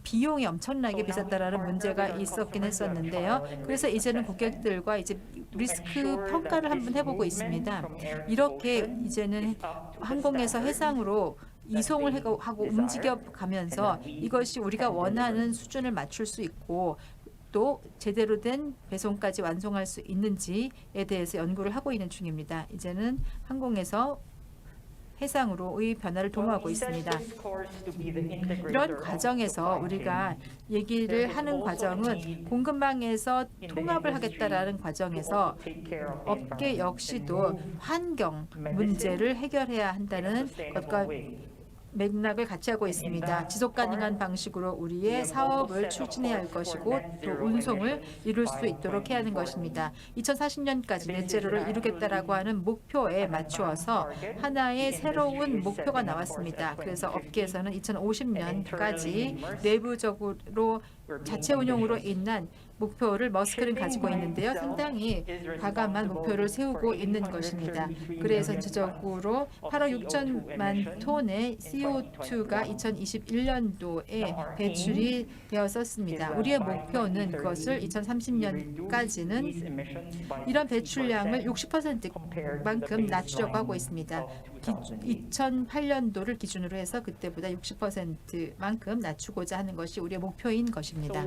비용이 엄청나게 비쌌다라는 문제가 있었긴 했었는데요. 그래서 이제는 고객들과 이제 리스크 평가를 한번 해보고 있습니다. 이렇게 이제는 항공에서 해상으로 이송을 하고 움직여 가면서 이것이 우리가 원하는 수준을 맞출 수 있고 또 제대로 된 배송까지 완성할 수 있는지에 대해서 연구를 하고 있는 중입니다. 이제는 항공에서 해상으로의 변화를 도모하고 있습니다. 이런 과정에서 우리가 얘기를 하는 과정은 공급망에서 통합을 하겠다라는 과정에서 업계 역시도 환경 문제를 해결해야 한다는 것과 맥락을 같이 하고 있습니다. 지속 가능한 방식으로 우리의 사업을 추진해야 할 것이고 또 운송을 이룰 수 있도록 해야 하는 것입니다. 2040년까지 넷제로를 이루겠다라고 하는 목표에 맞추어서 하나의 새로운 목표가 나왔습니다. 그래서 업계에서는 2050년까지 내부적으로 자체 운용으로 인한 목표를 머스크는 가지고 있는데요. 상당히 과감한 목표를 세우고 있는 것입니다. 그래서 전체적으로 8억 6천만 톤의 CO2가 2021년도에 배출이 되었었습니다. 우리의 목표는 그것을 2030년까지는 이런 배출량을 60%만큼 낮추려고 하고 있습니다. 2008년도를 기준으로 해서 그때보다 60%만큼 낮추고자 하는 것이 우리의 목표인 것입니다.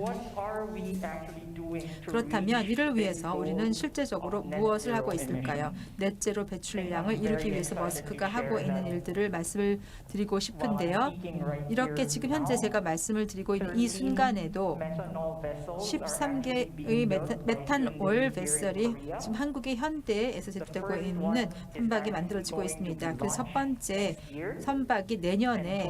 그렇다면 이를 위해서 우리는 실제적으로 무엇을 하고 있을까요? 넷제로 배출량을 이루기 위해서 머스크가 하고 있는 일들을 말씀을 드리고 싶은데요. 이렇게 지금 현재 제가 말씀을 드리고 있는 이 순간에도 13개의 메탄올 베설이 지금 한국의 현대에서 제조되고 있는 선박이 만들어지고 있습니다. 그래서 첫 번째 선박이 내년에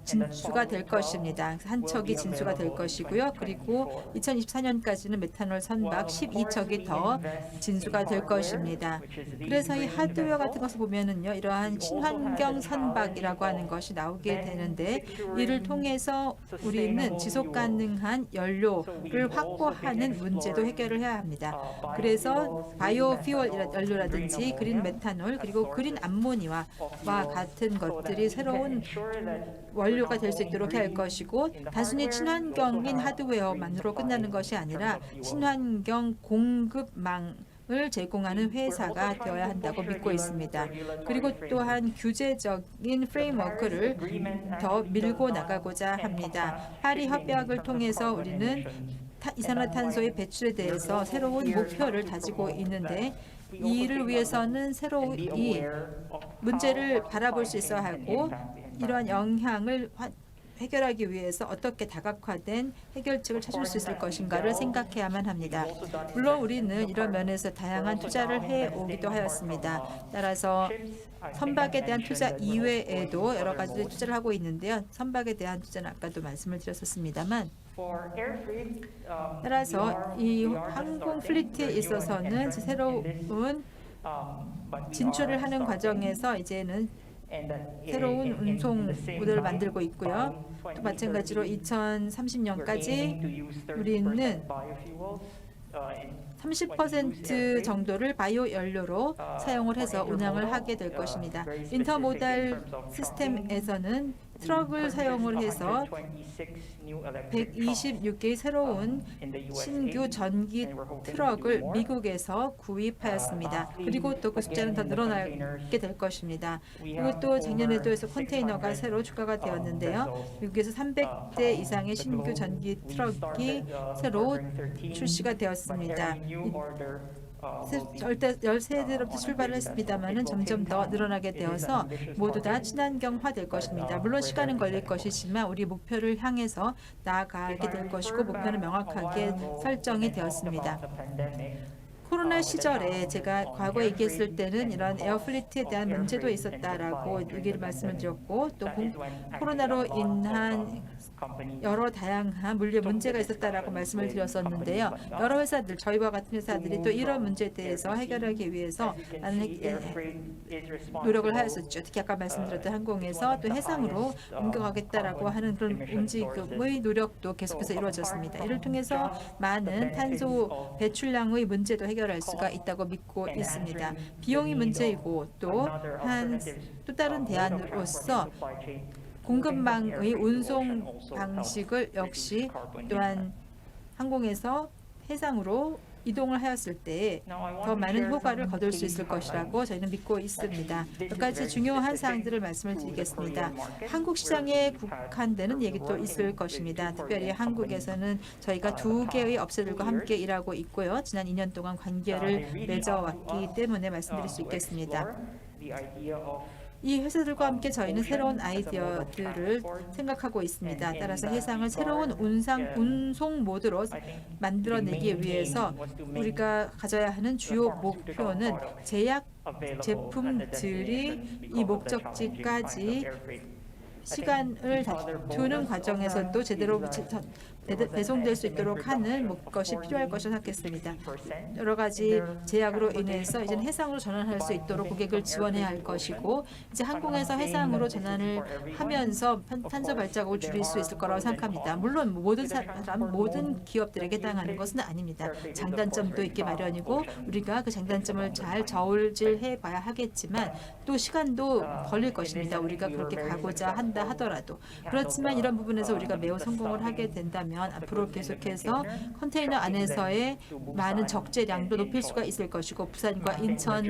진수가 될 것입니다. 한 척이 진수가 될 것이고요. 그리고 2024년까지는 메탄올 선박 12척이 더 진수가 될 것입니다. 그래서 이 하드웨어 같은 것을 보면은요, 이러한 친환경 선박이라고 하는 것이 나오게 되는데, 이를 통해서 우리는 지속 가능한 연료를 확보하는 문제도 해결을 해야 합니다. 그래서 바이오 퓨얼 연료라든지 그린 메탄올 그리고 그린 암모니아와 같은 것들이 새로운 원료가 될 수 있도록 할 것이고, 단순히 친환경인 하드웨어만으로 끝나는 것이 아니라 친환경 공급망을 제공하는 회사가 되어야 한다고 믿고 있습니다. 그리고 또한 규제적인 프레임워크를 더 밀고 나가고자 합니다. 파리 협약을 통해서 우리는 이산화탄소의 배출에 대해서 새로운 목표를 가지고 있는데, 이를 위해서는 새로운 이 문제를 바라볼 수 있어야 하고, 이러한 영향을 해결하기 위해서 어떻게 다각화된 해결책을 찾을 수 있을 것인가를 생각해야만 합니다. 물론 우리는 이런 면에서 다양한 투자를 해오기도 하였습니다. 따라서 선박에 대한 투자 이외에도 여러 가지 투자를 하고 있는데요. 선박에 대한 투자는 아까도 말씀을 드렸었습니다만, 따라서 이 항공 플리트에 있어서는 새로운 진출을 하는 과정에서 이제는 새로운 운송 모델을 만들고 있고요. 또 마찬가지로 2030년까지 우리는 30% 정도를 바이오 연료로 사용을 해서 운항을 하게 될 것입니다. 인터모달 시스템에서는 트럭을 사용을 해서 126개의 새로운 신규 전기 트럭을 미국에서 구입하였습니다. 그리고 또 그 숫자는 더 늘어나게 될 것입니다. 그리고 또 작년에도 해서 컨테이너가 새로 추가가 되었는데요. 미국에서 300대 이상의 신규 전기 트럭이 새로 출시가 되었습니다. 13대로부터 출발을 했습니다만 점점 더 늘어나게 되어서 모두 다 친환경화 될 것입니다. 물론 시간은 걸릴 것이지만 우리 목표를 향해서 나아가게 될 것이고, 목표는 명확하게 설정이 되었습니다. 코로나 시절에 제가 과거에 얘기했을 때는 이런 에어플리트에 대한 문제도 있었다라고 얘기를 말씀을 드렸고, 또 코로나로 인한 여러 다양한 물류 문제가 있었다라고 말씀을 드렸었는데요. 여러 회사들, 저희와 같은 회사들이 또 이런 문제에 대해서 해결하기 위해서 많은 노력을 하였었죠. 특히 아까 말씀드렸던 항공에서 또 해상으로 옮겨가겠다라고 하는 그런 움직임의 노력도 계속해서 이루어졌습니다. 이를 통해서 많은 탄소 배출량의 문제도 해결할 수가 있다고 믿고 있습니다. 비용이 문제이고 또 다른 대안으로서 공급망의 운송 방식을 역시 또한 항공에서 해상으로 이동을 하였을 때 더 많은 효과를 거둘 수 있을 것이라고 저희는 믿고 있습니다. 몇 가지 중요한 사항들을 말씀을 드리겠습니다. 한국 시장에 국한되는 얘기도 있을 것입니다. 특별히 한국에서는 저희가 2개의 업체들과 함께 일하고 있고요. 지난 2년 동안 관계를 맺어왔기 때문에 말씀드릴 수 있겠습니다. 이 회사들과 함께 저희는 새로운 아이디어들을 생각하고 있습니다. 따라서 해상을 새로운 운송 모드로 만들어내기 위해서 우리가 가져야 하는 주요 목표는 제약 제품들이 이 목적지까지 시간을 다투는 과정에서도 제대로 배송될 수 있도록 하는 것이 필요할 것이라 생각했습니다. 여러 가지 제약으로 인해서 이제 해상으로 전환할 수 있도록 고객을 지원해야 할 것이고 이제 항공에서 해상으로 전환을 하면서 탄소 발자국을 줄일 수 있을 거라고 생각합니다. 물론 모든 사람, 모든 기업들에게 해당하는 것은 아닙니다. 장단점도 있기 마련이고 우리가 그 장단점을 잘 저울질해 봐야 하겠지만 또 시간도 걸릴 것입니다. 우리가 그렇게 가고자 한다 하더라도. 그렇지만 이런 부분에서 우리가 매우 성공을 하게 된다면 앞으로 계속해서 컨테이너 안에서의 많은 적재량도 높일 수가 있을 것이고 부산과 인천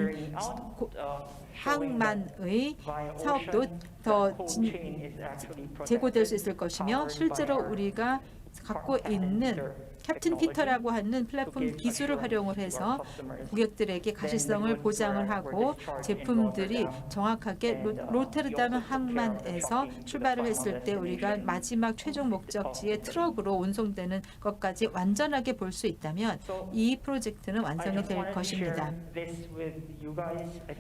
항만의 사업도 더 제고될 수 있을 것이며 실제로 우리가 갖고 있는 캡틴 피터라고 하는 플랫폼 기술을 활용을 해서 고객들에게 가시성을 보장을 하고 제품들이 정확하게 로테르담 항만에서 출발을 했을 때 우리가 마지막 최종 목적지에 트럭으로 운송되는 것까지 완전하게 볼 수 있다면 이 프로젝트는 완성이 될 것입니다.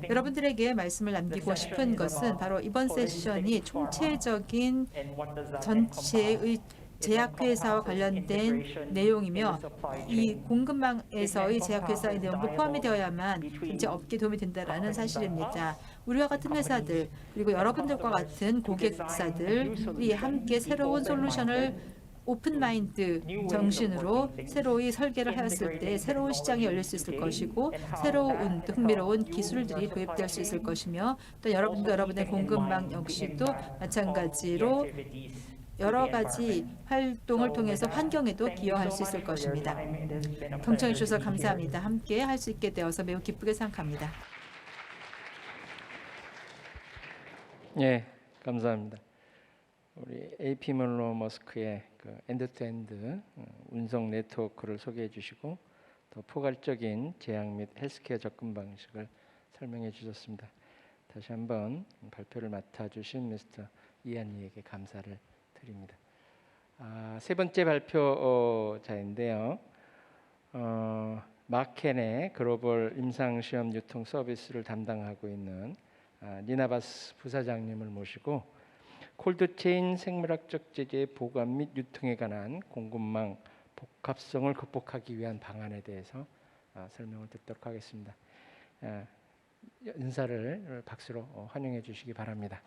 여러분들에게 말씀을 남기고 싶은 것은 바로 이번 세션이 총체적인 전체의 제약회사와 관련된 내용이며 이 공급망에서의 제약회사의 내용도 포함이 되어야만 전체 업계에 도움이 된다는 사실입니다. 우리와 같은 회사들 그리고 여러분들과 같은 고객사들이 함께 새로운 솔루션을 오픈마인드 정신으로 새로이 설계를 하였을 때 새로운 시장이 열릴 수 있을 것이고 새로운 흥미로운 기술들이 도입될 수 있을 것이며 또 여러분의 공급망 역시도 마찬가지로 여러 가지 활동을 통해서 환경에도 기여할 수 있을 것입니다. 경청해 주셔서 감사합니다. 함께 할 수 있게 되어서 매우 기쁘게 생각합니다. 예, 감사합니다. 우리 AP 몰로 머스크의 그 엔드투엔드 운송 네트워크를 소개해 주시고 더 포괄적인 제약 및 헬스케어 접근 방식을 설명해 주셨습니다. 다시 한번 발표를 맡아주신 미스터 이한이에게 감사를 드립니다. 세 번째 발표자인데요. 마켄의 글로벌 임상시험 유통 서비스를 담당하고 있는 니나바스 부사장님을 모시고 콜드체인 생물학적 제재의 보관 및 유통에 관한 공급망 복합성을 극복하기 위한 방안에 대해서 설명을 듣도록 하겠습니다. 인사를 박수로 환영해 주시기 바랍니다.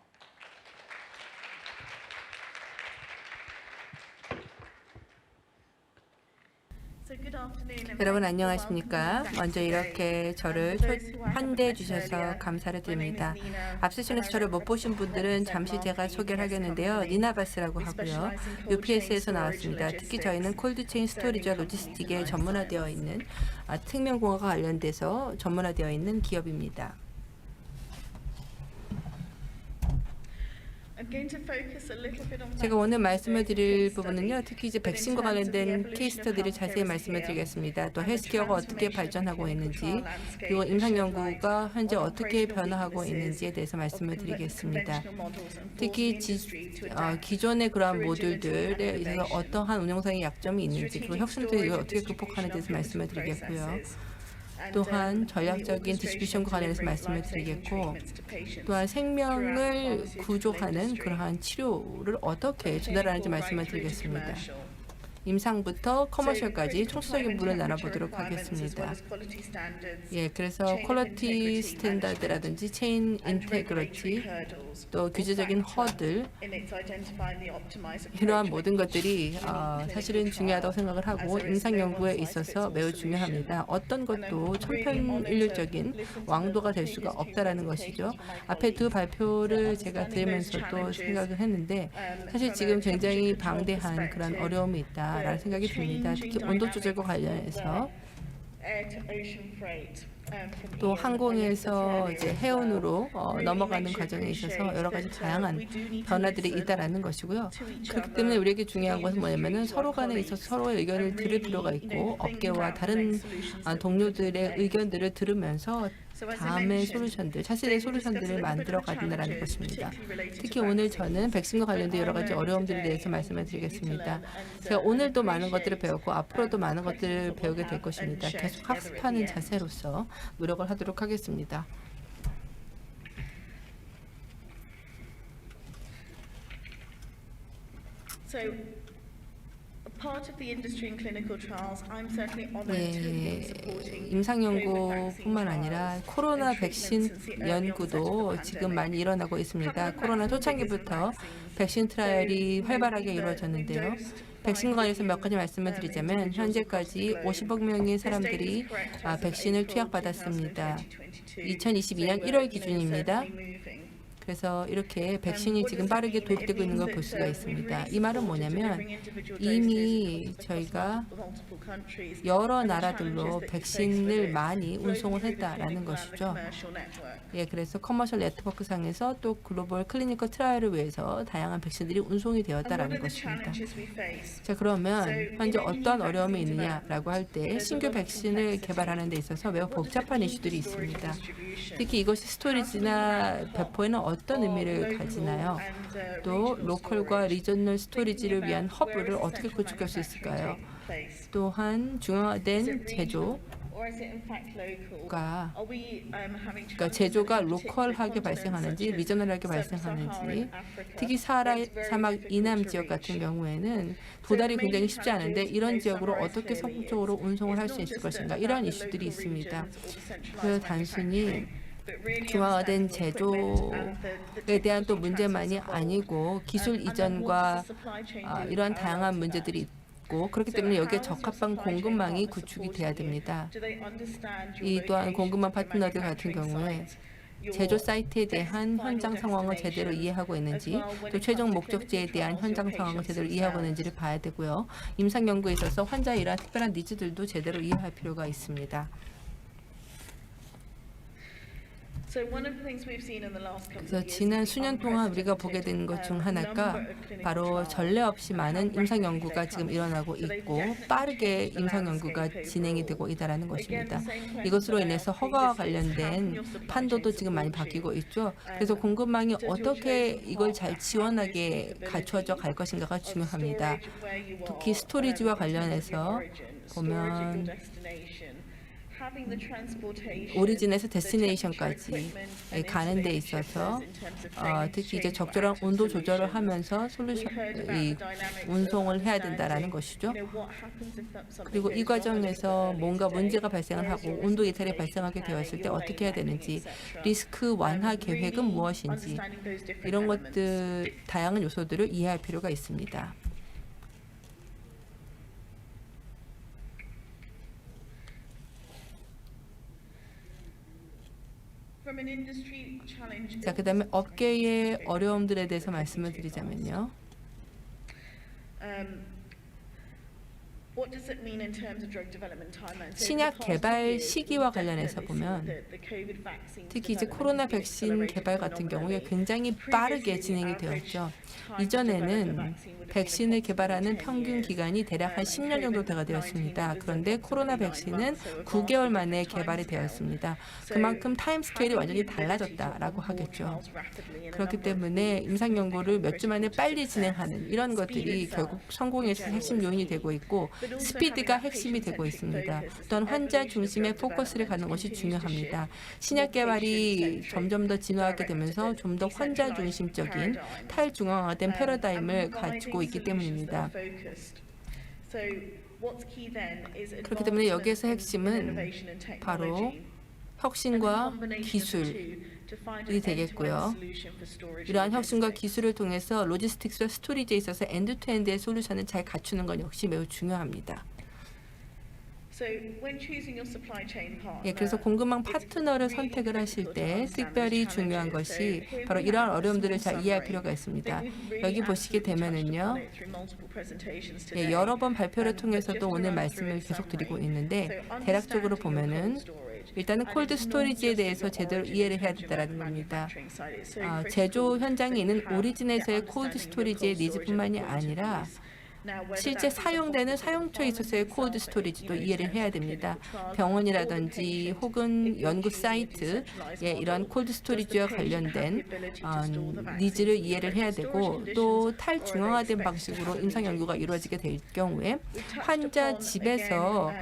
여러분 안녕하십니까? 먼저 이렇게 저를 환대해 주셔서 감사를 드립니다. 앞서 시간에서 저를 못 보신 분들은 잠시 제가 소개를 하겠는데요. 니나바스라고 하고요. UPS에서 나왔습니다. 특히 저희는 콜드체인 스토리지와 로지스틱에 전문화되어 있는 생명공학과 관련돼서 전문화되어 있는 기업입니다. 제가 오늘 말씀을 드릴 부분은요, 특히 이제 백신과 관련된 케이스 스터디를 자세히 말씀을 드리겠습니다. 또 헬스케어가 어떻게 발전하고 있는지, 그리고 임상 연구가 현재 어떻게 변화하고 있는지에 대해서 말씀을 드리겠습니다. 특히 기존의 그러한 모듈들에 있어서 어떠한 운영상의 약점이 있는지, 그리고 혁신들을 어떻게 극복하는 데 대해서 말씀을 드리겠고요. 또한 전략적인 디스트리뷰션과 관련해서 말씀을 드리겠고, 또한 생명을 구조하는 그러한 치료를 어떻게 전달하는지 말씀을 드리겠습니다. 임상부터 커머셜까지 총체적인 부분을 나눠보도록 하겠습니다. 예, 그래서 퀄리티 스탠다드라든지 체인 인테그리티, 또 규제적인 허들, 이러한 모든 것들이 사실은 중요하다고 생각을 하고 임상 연구에 있어서 매우 중요합니다. 어떤 것도 천편일률적인 왕도가 될 수가 없다라는 것이죠. 앞에 두 발표를 제가 들으면서도 생각을 했는데 사실 지금 굉장히 방대한 그런 어려움이 있다라는 생각이 듭니다. 특히 온도 조절과 관련해서 또 항공에서 이제 해운으로 넘어가는 과정에 있어서 여러 가지 다양한 변화들이 있다라는 것이고요. 그렇기 때문에 우리에게 중요한 것은 뭐냐면은 서로 간에 있어서 서로의 의견을 들을 필요가 있고 업계와 다른 동료들의 의견들을 들으면서 다음의 솔루션들, 차세대 솔루션들을 만들어 가는다는 것입니다. 특히 오늘 저는 백신과 관련된 여러 가지 어려움들에 대해서 말씀을 드리겠습니다. 제가 오늘도 많은 것들을 배웠고 앞으로도 많은 것들을 배우게 될 것입니다. 계속 학습하는 자세로서 노력을 하도록 하겠습니다. 임상 연구뿐만 아니라 코로나 백신 연구도 지금 많이 일어나고 있습니다. 코로나 초창기부터 백신 트라이얼이 활발하게 이루어졌는데요. 백신과 관련해서 몇 가지 말씀을 드리자면 현재까지 50억 명의 사람들이 백신을 투약받았습니다. 2022년 1월 기준입니다. 그래서 이렇게 백신이 지금 빠르게 도입되고 있는 걸 볼 수가 있습니다. 이 말은 뭐냐면 이미 저희가 여러 나라들로 백신을 많이 운송을 했다라는 것이죠. 예, 그래서 커머셜 네트워크 상에서 또 글로벌 클리니컬 트라이얼을 위해서 다양한 백신들이 운송이 되었다라는 것입니다. 자, 그러면 현재 어떤 어려움이 있느냐라고 할 때 신규 백신을 개발하는 데 있어서 매우 복잡한 이슈들이 있습니다. 특히 이것이 스토리지나 배포에는 어떤 의미를 가지나요? 또 로컬과 리저널 스토리지를 위한 허브를 어떻게 구축할 수 있을까요? 또한 중앙화된 제조가 그러니까 제조가 로컬하게 발생하는지 리저널하게 발생하는지, 특히 사막 이남 지역 같은 경우에는 도달이 굉장히 쉽지 않은데 이런 지역으로 어떻게 성공적으로 운송을 할 수 있을 것인가, 이런 이슈들이 있습니다. 그래서 단순히 중앙화된 제조에 대한 또 문제만이 아니고 기술 이전과 이러한 다양한 문제들이 있고, 그렇기 때문에 여기에 적합한 공급망이 구축이 돼야 됩니다. 이 또한 공급망 파트너들 같은 경우에 제조 사이트에 대한 현장 상황을 제대로 이해하고 있는지, 또 최종 목적지에 대한 현장 상황을 제대로 이해하고 있는지를 봐야 되고요. 임상 연구에 있어서 환자의 이러한 특별한 니즈들도 제대로 이해할 필요가 있습니다. 그래서 지난 수년 동안 우리가 보게 된 것 중 하나가 바로 전례 없이 많은 임상 연구가 지금 일어나고 있고 빠르게 임상 연구가 진행이 되고 있다는 것입니다. 이것으로 인해서 허가와 관련된 판도도 지금 많이 바뀌고 있죠. 그래서 공급망이 어떻게 이걸 잘 지원하게 갖춰져 갈 것인가가 중요합니다. 특히 스토리지와 관련해서 보면 오리진에서 데스티네이션까지 가는 데 있어서 특히 이제 적절한 온도 조절을 하면서 운송을 해야 된다라는 것이죠. 그리고 이 과정에서 뭔가 문제가 발생을 하고 온도 이탈이 발생하게 되었을 때 어떻게 해야 되는지, 리스크 완화 계획은 무엇인지, 이런 것들 다양한 요소들을 이해할 필요가 있습니다. 자, 그다음에 업계의 어려움들에 대해서 말씀을 드리자면요. 신약 개발 시기와 관련해서 보면 특히 이제 코로나 백신 개발 같은 경우에 굉장히 빠르게 진행이 되었죠. 이전에는 백신을 개발하는 평균 기간이 대략 한 10년 정도 되었습니다. 그런데 코로나 백신은 9개월 만에 개발이 되었습니다. 그만큼 타임 스케일이 완전히 달라졌다라고 하겠죠. 그렇기 때문에 임상 연구를 몇 주 만에 빨리 진행하는 이런 것들이 결국 성공의 핵심 요인이 되고 있고, 스피드가 핵심이 되고 있습니다. 또한 환자 중심의 포커스를 가는 것이 중요합니다. 신약 개발이 점점 더 진화하게 되면서 좀 더 환자 중심적인 탈중앙화된 패러다임을 가지고 있기 때문입니다. 그렇기 때문에 여기에서 핵심은 바로 혁신과 기술이 되겠고요. 이러한 혁신과 기술을 통해서 로지스틱스와 스토리지에 있어서 엔드투엔드의 솔루션을 잘 갖추는 것 역시 매우 중요합니다. 예, 그래서 공급망 파트너를 선택을 하실 때 특별히 중요한 것이 바로 이러한 어려움들을 잘 이해할 필요가 있습니다. 여기 보시게 되면은요, 예, 여러 번 발표를 통해서도 오늘 말씀을 계속 드리고 있는데, 대략적으로 보면은 일단은 콜드 스토리지에 대해서 제대로 이해를 해야 된다는 겁니다. 제조 현장에 있는 오리진에서의 콜드 스토리지의 니즈뿐만이 아니라 실제 사용되는 사용처에 있어서의 콜드 스토리지도 이해를 해야 됩니다. 병원이라든지 혹은 연구 사이트, 이런 콜드 스토리지와 관련된 니즈를 이해를 해야 되고, 또 탈중앙화된 방식으로 임상 연구가 이루어지게 될 경우에 환자 집에서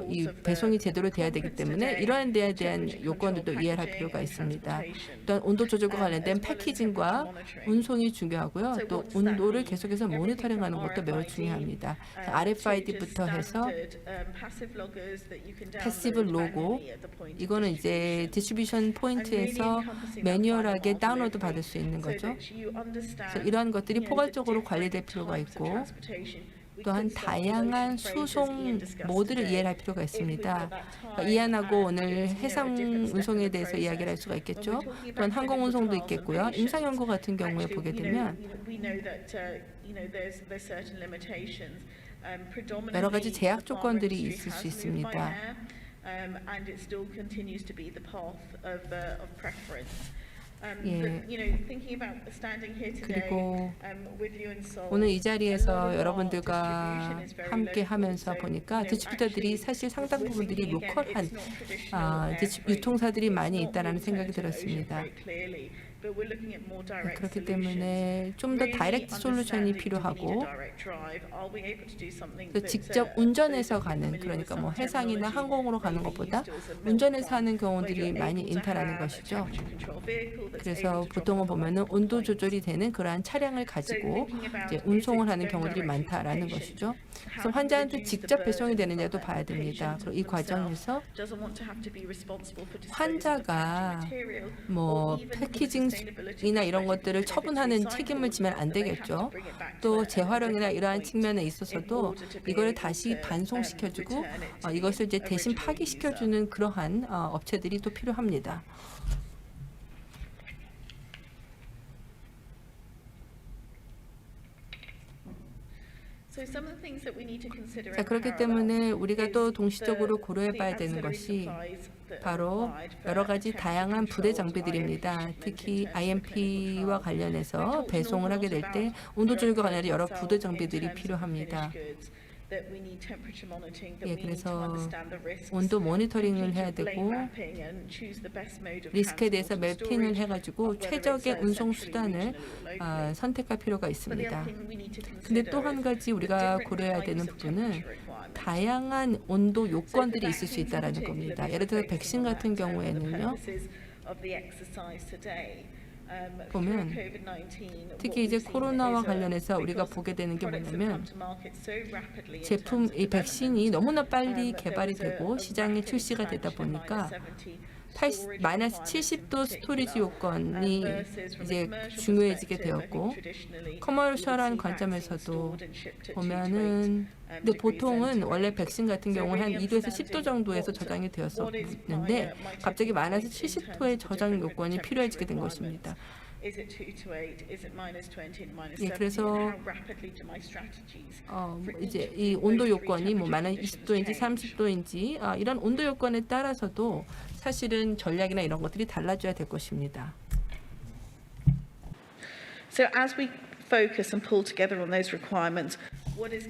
이 배송이 제대로 돼야 되기 때문에 이러한 데에 대한 요건들도 이해할 필요가 있습니다. 또한 온도 조절과 관련된 패키징과 운송이 중요하고요. 또 온도를 계속해서 모니터링하는 것도 매우 중요합니다. RFID부터 해서 패시브 로고, 이거는 이제 디스트리뷰션 포인트에서 매뉴얼하게 다운로드 받을 수 있는 거죠. 그래서 이러한 것들이 포괄적으로 관리될 필요가 있고, 또한 다양한 수송 모드를 이해할 필요가 있습니다. 그러니까 이안하고 오늘 해상 운송에 대해서 이야기를 할 수가 있겠죠. 또한 항공 운송도 있겠고요. 임상연구 같은 경우에 보게 되면 여러 가지 제약 조건들이 있을 수 있습니다. 예. 그리고 오늘 이 자리에서 여러분들과 함께 하면서 보니까 디스트리뷰터들이 사실 상당 부분들이 로컬한 유통사들이 많이 있다는 생각이 들었습니다. 그렇기 때문에 좀 더 다이렉트 솔루션이 필요하고, 직접 운전해서 가는, 그러니까 뭐 해상이나 항공으로 가는 것보다 운전해서 하는 경우들이 많이 있다라는 것이죠. 그래서 보통은 보면은 온도 조절이 되는 그러한 차량을 가지고 이제 운송을 하는 경우들이 많다라는 것이죠. 그래서 환자한테 직접 배송이 되느냐도 봐야 됩니다. 그리고 이 과정에서 환자가 뭐 패키징이나 이런 것들을 처분하는 책임을 지면 안 되겠죠. 또 재활용이나 이러한 측면에 있어서도 이거를 다시 반송시켜주고 이것을 이제 대신 파기시켜주는 그러한 업체들이 또 필요합니다. 자, 그렇기 때문에 우리가 또 동시적으로 고려해 봐야 되는 것이 바로 여러 가지 다양한 부대 장비들입니다. 특히 IMP와 관련해서 배송을 하게 될 때 온도 조절과 관련해 여러 부대 장비들이 필요합니다. 예, 그래서 온도 모니터링을 해야 되고 리스크에 대해서 매핑을 해가지고 최적의 운송 수단을 선택할 필요가 있습니다. 근데 또 한 가지 우리가 고려해야 되는 부분은 다양한 온도 요건들이 있을 수 있다는 겁니다. 예를 들어 백신 같은 경우에는요. 보면 특히 이제 코로나와 관련해서 우리가 보게 되는 게 뭐냐면 제품, 이 백신이 너무나 빨리 개발이 되고 시장에 출시가 되다 보니까 마이너스 70도 스토리지 요건이 이제 중요해지게 되었고, 커머셜한 관점에서도 보면은 근데 보통은 원래 백신 같은 경우 한 2도에서 10도 정도에서 저장이 되었었는데 갑자기 마이너스 70도의 저장 요건이 필요해지게 된 것입니다. 예, 그래서 이제 이 온도 요건이 뭐 마이너스 20도인지 30도인지 이런 온도 요건에 따라서도 사실은 전략이나 이런 것들이 달라져야 될 것입니다. So as we focus and pull together on those requirements,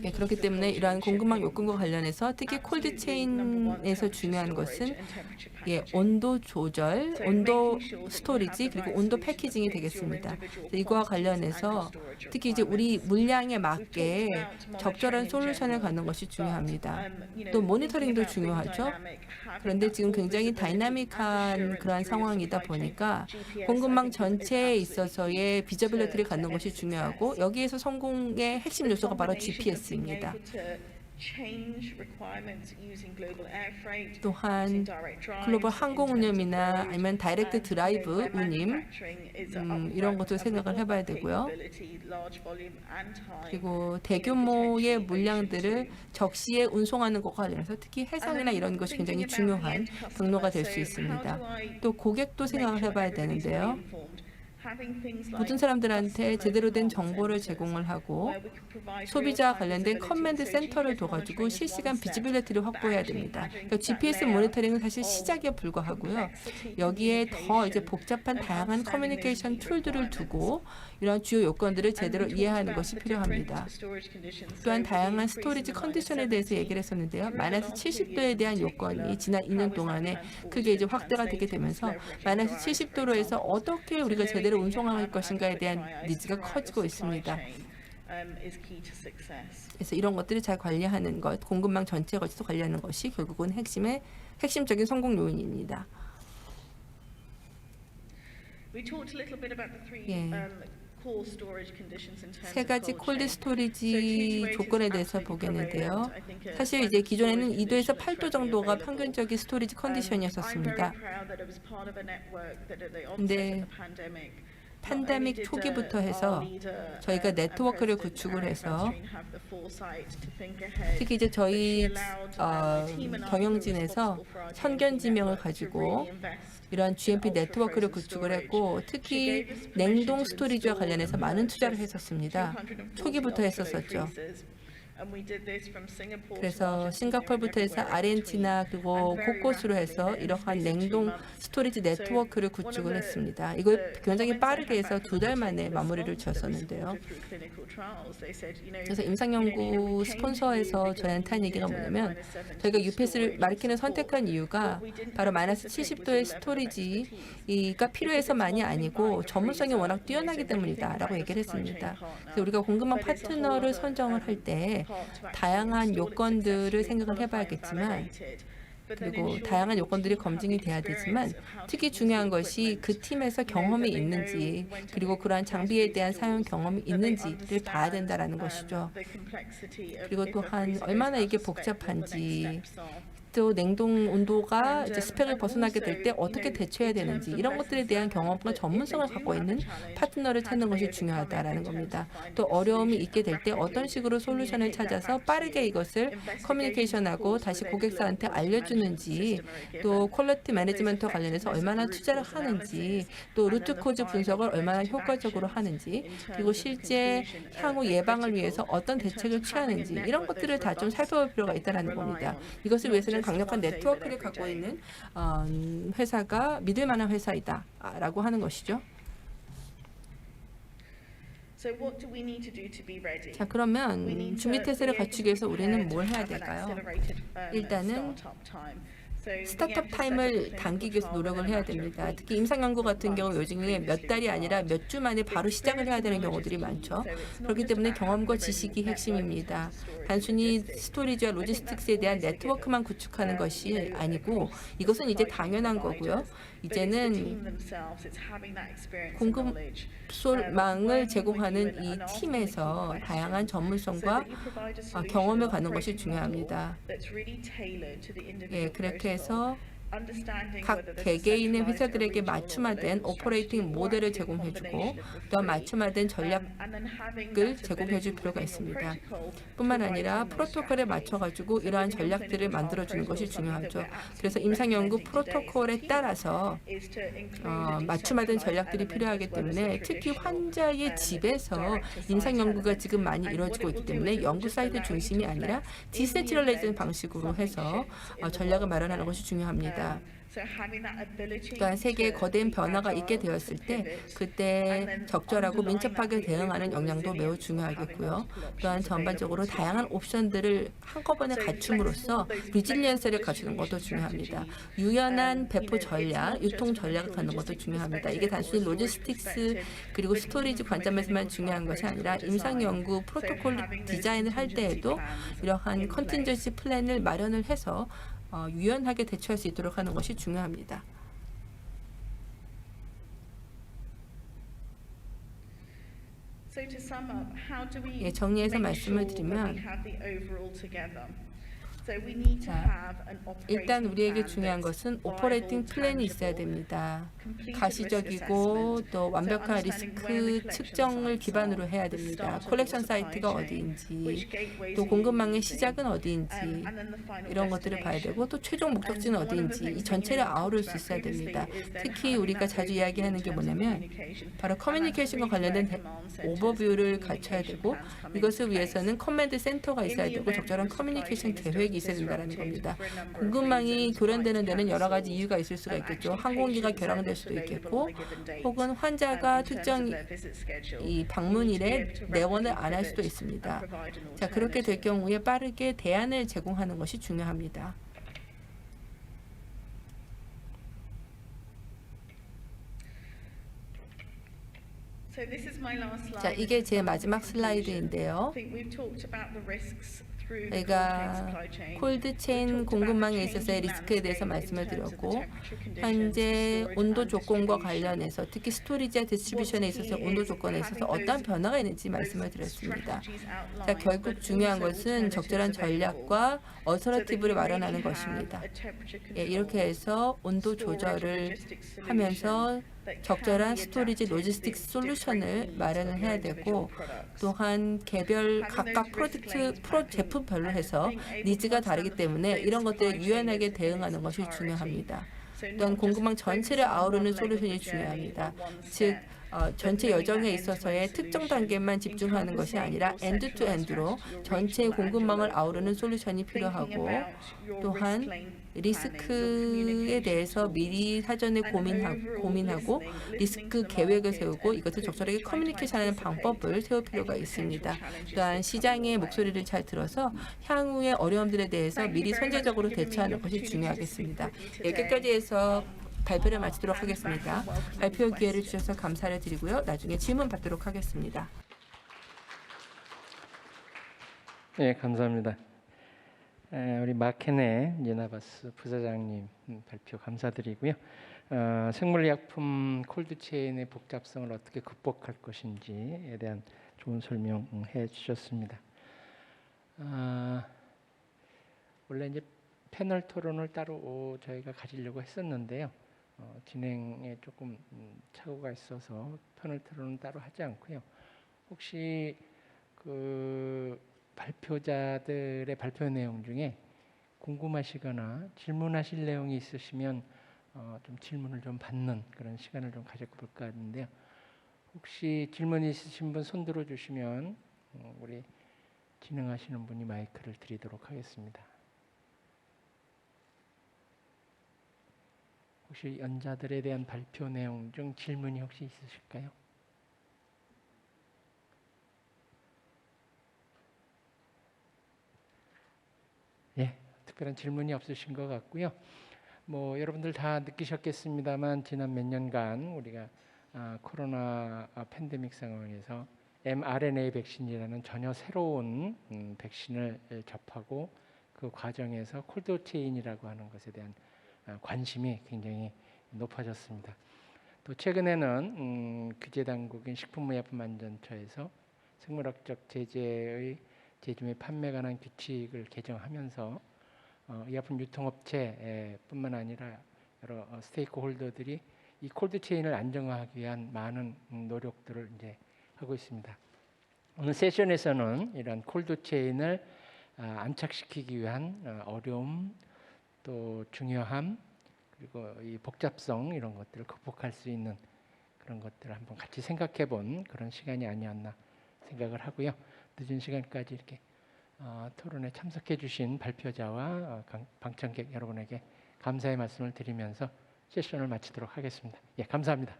예, 그렇기 때문에 이러한 공급망 요건과 관련해서 특히 콜드체인에서 중요한 것은 온도 조절, 온도 스토리지, 그리고 온도 패키징이 되겠습니다. 이거와 관련해서 특히 이제 우리 물량에 맞게 적절한 솔루션을 갖는 것이 중요합니다. 또 모니터링도 중요하죠. 그런데 지금 굉장히 다이나믹한 그러한 상황이다 보니까 공급망 전체에 있어서의 비저빌리티를 갖는 것이 중요하고, 여기에서 성공의 핵심 요소가 바로 GPS입니다. 또한 글로벌 항공 운임이나 아니면 다이렉트 드라이브 운임 이런 것도 생각을 해봐야 되고요. 그리고 대규모의 물량들을 적시에 운송하는 것과 관련해서 특히 해상이나 이런 것이 굉장히 중요한 경로가 될 수 있습니다. 또 고객도 생각을 해봐야 되는데요. 모든 사람들한테 제대로 된 정보를 제공을 하고 소비자와 관련된 커맨드 센터를 둬가지고 실시간 비지빌리티를 확보해야 됩니다. 그러니까 GPS 모니터링은 사실 시작에 불과하고요. 여기에 더 이제 복잡한 다양한 커뮤니케이션 툴들을 두고 이런 주요 요건들을 제대로 이해하는 것이 필요합니다. 또한 다양한 스토리지 컨디션에 대해서 얘기를 했었는데요. 마이너스 70도에 대한 요건이 지난 2년 동안에 크게 이제 확대가 되게 되면서 마이너스 70도로 해서 어떻게 우리가 제대로 운송할 것인가에 대한 니즈가 커지고 있습니다. is key to success. 그래서 이런 것들을 잘 관리하는 것, 공급망 전체에 걸쳐서 관리하는 것이 결국은 핵심적인 성공 요인입니다. We talked a little bit about the three 예. core storage conditions in terms 세 of 가지 cold 콜드 chain. 스토리지 조건에 대해서 보겠는데요. 사실 이제 기존에는 2도에서 8도 정도가 평균적인 스토리지 컨디션이었었습니다. 근데 팬데믹 초기부터 해서 저희가 네트워크를 구축을 해서 특히 이제 저희 경영진에서 선견지명을 가지고 이러한 GMP 네트워크를 구축을 했고 특히 냉동 스토리지와 관련해서 많은 투자를 했었습니다. 초기부터 했었었죠. 그래서 싱가포르부터 해서 아르헨티나 그리고 곳곳으로 해서 이러한 냉동 스토리지 네트워크를 구축을 했습니다. 이걸 굉장히 빠르게 해서 2달 만에 마무리를 지었었는데요. 그래서 임상연구 스폰서에서 저희한테 한 얘기가 뭐냐면 저희가 UPS를 마르킨을 선택한 이유가 바로 마이너스 70도의 스토리지가 필요해서만이 아니고 전문성이 워낙 뛰어나기 때문이다 라고 얘기를 했습니다. 그래서 우리가 공급망 파트너를 선정을 할 때 다양한 요건들을 생각을 해봐야겠지만 그리고 다양한 요건들이 검증이 돼야 되지만 특히 중요한 것이 그 팀에서 경험이 있는지 그리고 그러한 장비에 대한 사용 경험이 있는지를 봐야 된다는 것이죠. 그리고 또한 얼마나 이게 복잡한지 또 냉동 온도가 이제 스펙을 벗어나게 될 때 어떻게 대처해야 되는지 이런 것들에 대한 경험과 전문성을 갖고 있는 파트너를 찾는 것이 중요하다라는 겁니다. 또 어려움이 있게 될 때 어떤 식으로 솔루션을 찾아서 빠르게 이것을 커뮤니케이션하고 다시 고객사한테 알려주는지 또 퀄리티 매니지먼트와 관련해서 얼마나 투자를 하는지 또 루트 코즈 분석을 얼마나 효과적으로 하는지 그리고 실제 향후 예방을 위해서 어떤 대책을 취하는지 이런 것들을 다 좀 살펴볼 필요가 있다는 겁니다. 이것을 위해서는 강력한 네트워크를 갖고 있는 회사가 믿을 만한 회사이다라고 하는 것이죠. 자, 그러면 준비 태세를 갖추기 위해서 우리는 뭘 해야 될까요? 일단은 스타트업 타임을 당기기 위해서 노력을 해야 됩니다. 특히 임상연구 같은 경우 요즘에 몇 달이 아니라 몇 주 만에 바로 시작을 해야 되는 경우들이 많죠. 그렇기 때문에 경험과 지식이 핵심입니다. 단순히 스토리지와 로지스틱스에 대한 네트워크만 구축하는 것이 아니고 이것은 이제 당연한 거고요. 이제는 공급망을 제공하는 이 팀에서 다양한 전문성과 경험을 갖는 것이 중요합니다. 예, 그렇게 해서 각 개개인의 회사들에게 맞춤화된 오퍼레이팅 모델을 제공해주고 또한 맞춤화된 전략을 제공해줄 필요가 있습니다. 뿐만 아니라 프로토콜에 맞춰가지고 이러한 전략들을 만들어주는 것이 중요하죠. 그래서 임상연구 프로토콜에 따라서 맞춤화된 전략들이 필요하기 때문에 특히 환자의 집에서 임상연구가 지금 많이 이루어지고 있기 때문에 연구 사이트 중심이 아니라 디센트럴라이즈된 방식으로 해서 전략을 마련하는 것이 중요합니다. 또한 세계에 거대한 변화가 있게 되었을 때 그때 적절하고 민첩하게 대응하는 역량도 매우 중요하겠고요. 또한 전반적으로 다양한 옵션들을 한꺼번에 갖춤으로써 리질리언스를 갖추는 것도 중요합니다. 유연한 배포 전략, 유통 전략을 갖는 것도 중요합니다. 이게 단순히 로지스틱스 그리고 스토리지 관점에서만 중요한 것이 아니라 임상연구 프로토콜 디자인을 할 때에도 이러한 컨틴전시 플랜을 마련을 해서 유연하게 대처할 수 있도록 하는 것이 중요합니다. 예, 정리해서 말씀을 드리면 자, 일단 우리에게 중요한 것은 오퍼레이팅 플랜이 있어야 됩니다. 가시적이고 또 완벽한 리스크 측정을 기반으로 해야 됩니다. 콜렉션 사이트가 어디인지 또 공급망의 시작은 어디인지 이런 것들을 봐야 되고 또 최종 목적지는 어디인지 이 전체를 아우를 수 있어야 됩니다. 특히 우리가 자주 이야기하는 게 뭐냐면 바로 커뮤니케이션과 관련된 오버뷰를 갖춰야 되고 이것을 위해서는 커맨드 센터가 있어야 되고 적절한 커뮤니케이션 계획이 있어야 된다는 겁니다. 공급망이 교란되는 데는 여러 가지 이유가 있을 수가 있겠죠. 항공기가 결항될 수도 있겠고 혹은 환자가 특정 이 방문일에 내원을 안 할 수도 있습니다. 자, 그렇게 될 경우에 빠르게 대안을 제공하는 것이 중요합니다. So this is my last slide. 자, 이게 제 마지막 슬라이드인데요. I think we've talked about the risks through the 저희가 supply chain. 콜드체인 공급망에 있어서의 리스크에 대해서 말씀을 드렸고, 현재 온도 조건과 관련해서 특히 스토리지와 디스트리뷰션에 있어서 온도 조건에 있어서 어떤 변화가 있는지 말씀을 드렸습니다. 자, 결국 중요한 것은 적절한 전략과 어서러티브를 마련하는 것입니다. 예, 이렇게 해서 온도 조절을 하면서 적절한 스토리지 로지스틱 솔루션을 마련을 해야 되고, 또한 개별 각각 제품별로 해서 니즈가 다르기 때문에 이런 것들에 유연하게 대응하는 것이 중요합니다. 또한 공급망 전체를 아우르는 솔루션이 중요합니다. 즉 전체 여정에 있어서의 특정 단계만 집중하는 것이 아니라 엔드 투 엔드로 전체 공급망을 아우르는 솔루션이 필요하고, 또한 리스크에 대해서 미리 사전에 고민하고 리스크 계획을 세우고 이것을 적절하게 커뮤니케이션하는 방법을 세울 필요가 있습니다. 또한 시장의 목소리를 잘 들어서 향후의 어려움들에 대해서 미리 선제적으로 대처하는 것이 중요하겠습니다. 여기까지 해서 발표를 마치도록 하겠습니다. 발표 기회를 주셔서 감사를 드리고요. 나중에 질문 받도록 하겠습니다. 네, 감사합니다. 우리 마케네 예나바스 부사장님 발표 감사드리고요. 생물의약품 콜드체인의 복잡성을 어떻게 극복할 것인지에 대한 좋은 설명해 주셨습니다. 원래 이제 패널 토론을 따로 저희가 가지려고 했었는데요. 진행에 조금 착오가 있어서 패널 토론은 따로 하지 않고요. 혹시 그 발표자들의 발표 내용 중에 궁금하시거나 질문하실 내용이 있으시면 좀 질문을 좀 받는 그런 시간을 좀 가져볼까 하는데요. 혹시 질문 있으신 분 손 들어주시면 우리 진행하시는 분이 마이크를 드리도록 하겠습니다. 혹시 연자들에 대한 발표 내용 중 질문이 혹시 있으실까요? 예, 특별한 질문이 없으신 것 같고요. 뭐 여러분들 다 느끼셨겠습니다만 지난 몇 년간 우리가 코로나 팬데믹 상황에서 mRNA 백신이라는 전혀 새로운 백신을 접하고 그 과정에서 콜드체인이라고 하는 것에 대한 관심이 굉장히 높아졌습니다. 또 최근에는 규제 당국인 식품의약품안전처에서 생물학적 제재의 제조 및 판매 관한 규칙을 개정하면서 의약품 유통업체뿐만 아니라 여러 스테이크홀더들이 이 콜드체인을 안정화하기 위한 많은 노력들을 이제 하고 있습니다. 오늘 세션에서는 이런 콜드체인을 안착시키기 위한 어려움, 또 중요함, 그리고 이 복잡성 이런 것들을 극복할 수 있는 그런 것들을 한번 같이 생각해본 그런 시간이 아니었나 생각을 하고요. 늦은 시간까지 이렇게 토론에 참석해 주신 발표자와 방청객 여러분에게 감사의 말씀을 드리면서 세션을 마치도록 하겠습니다. 예, 감사합니다.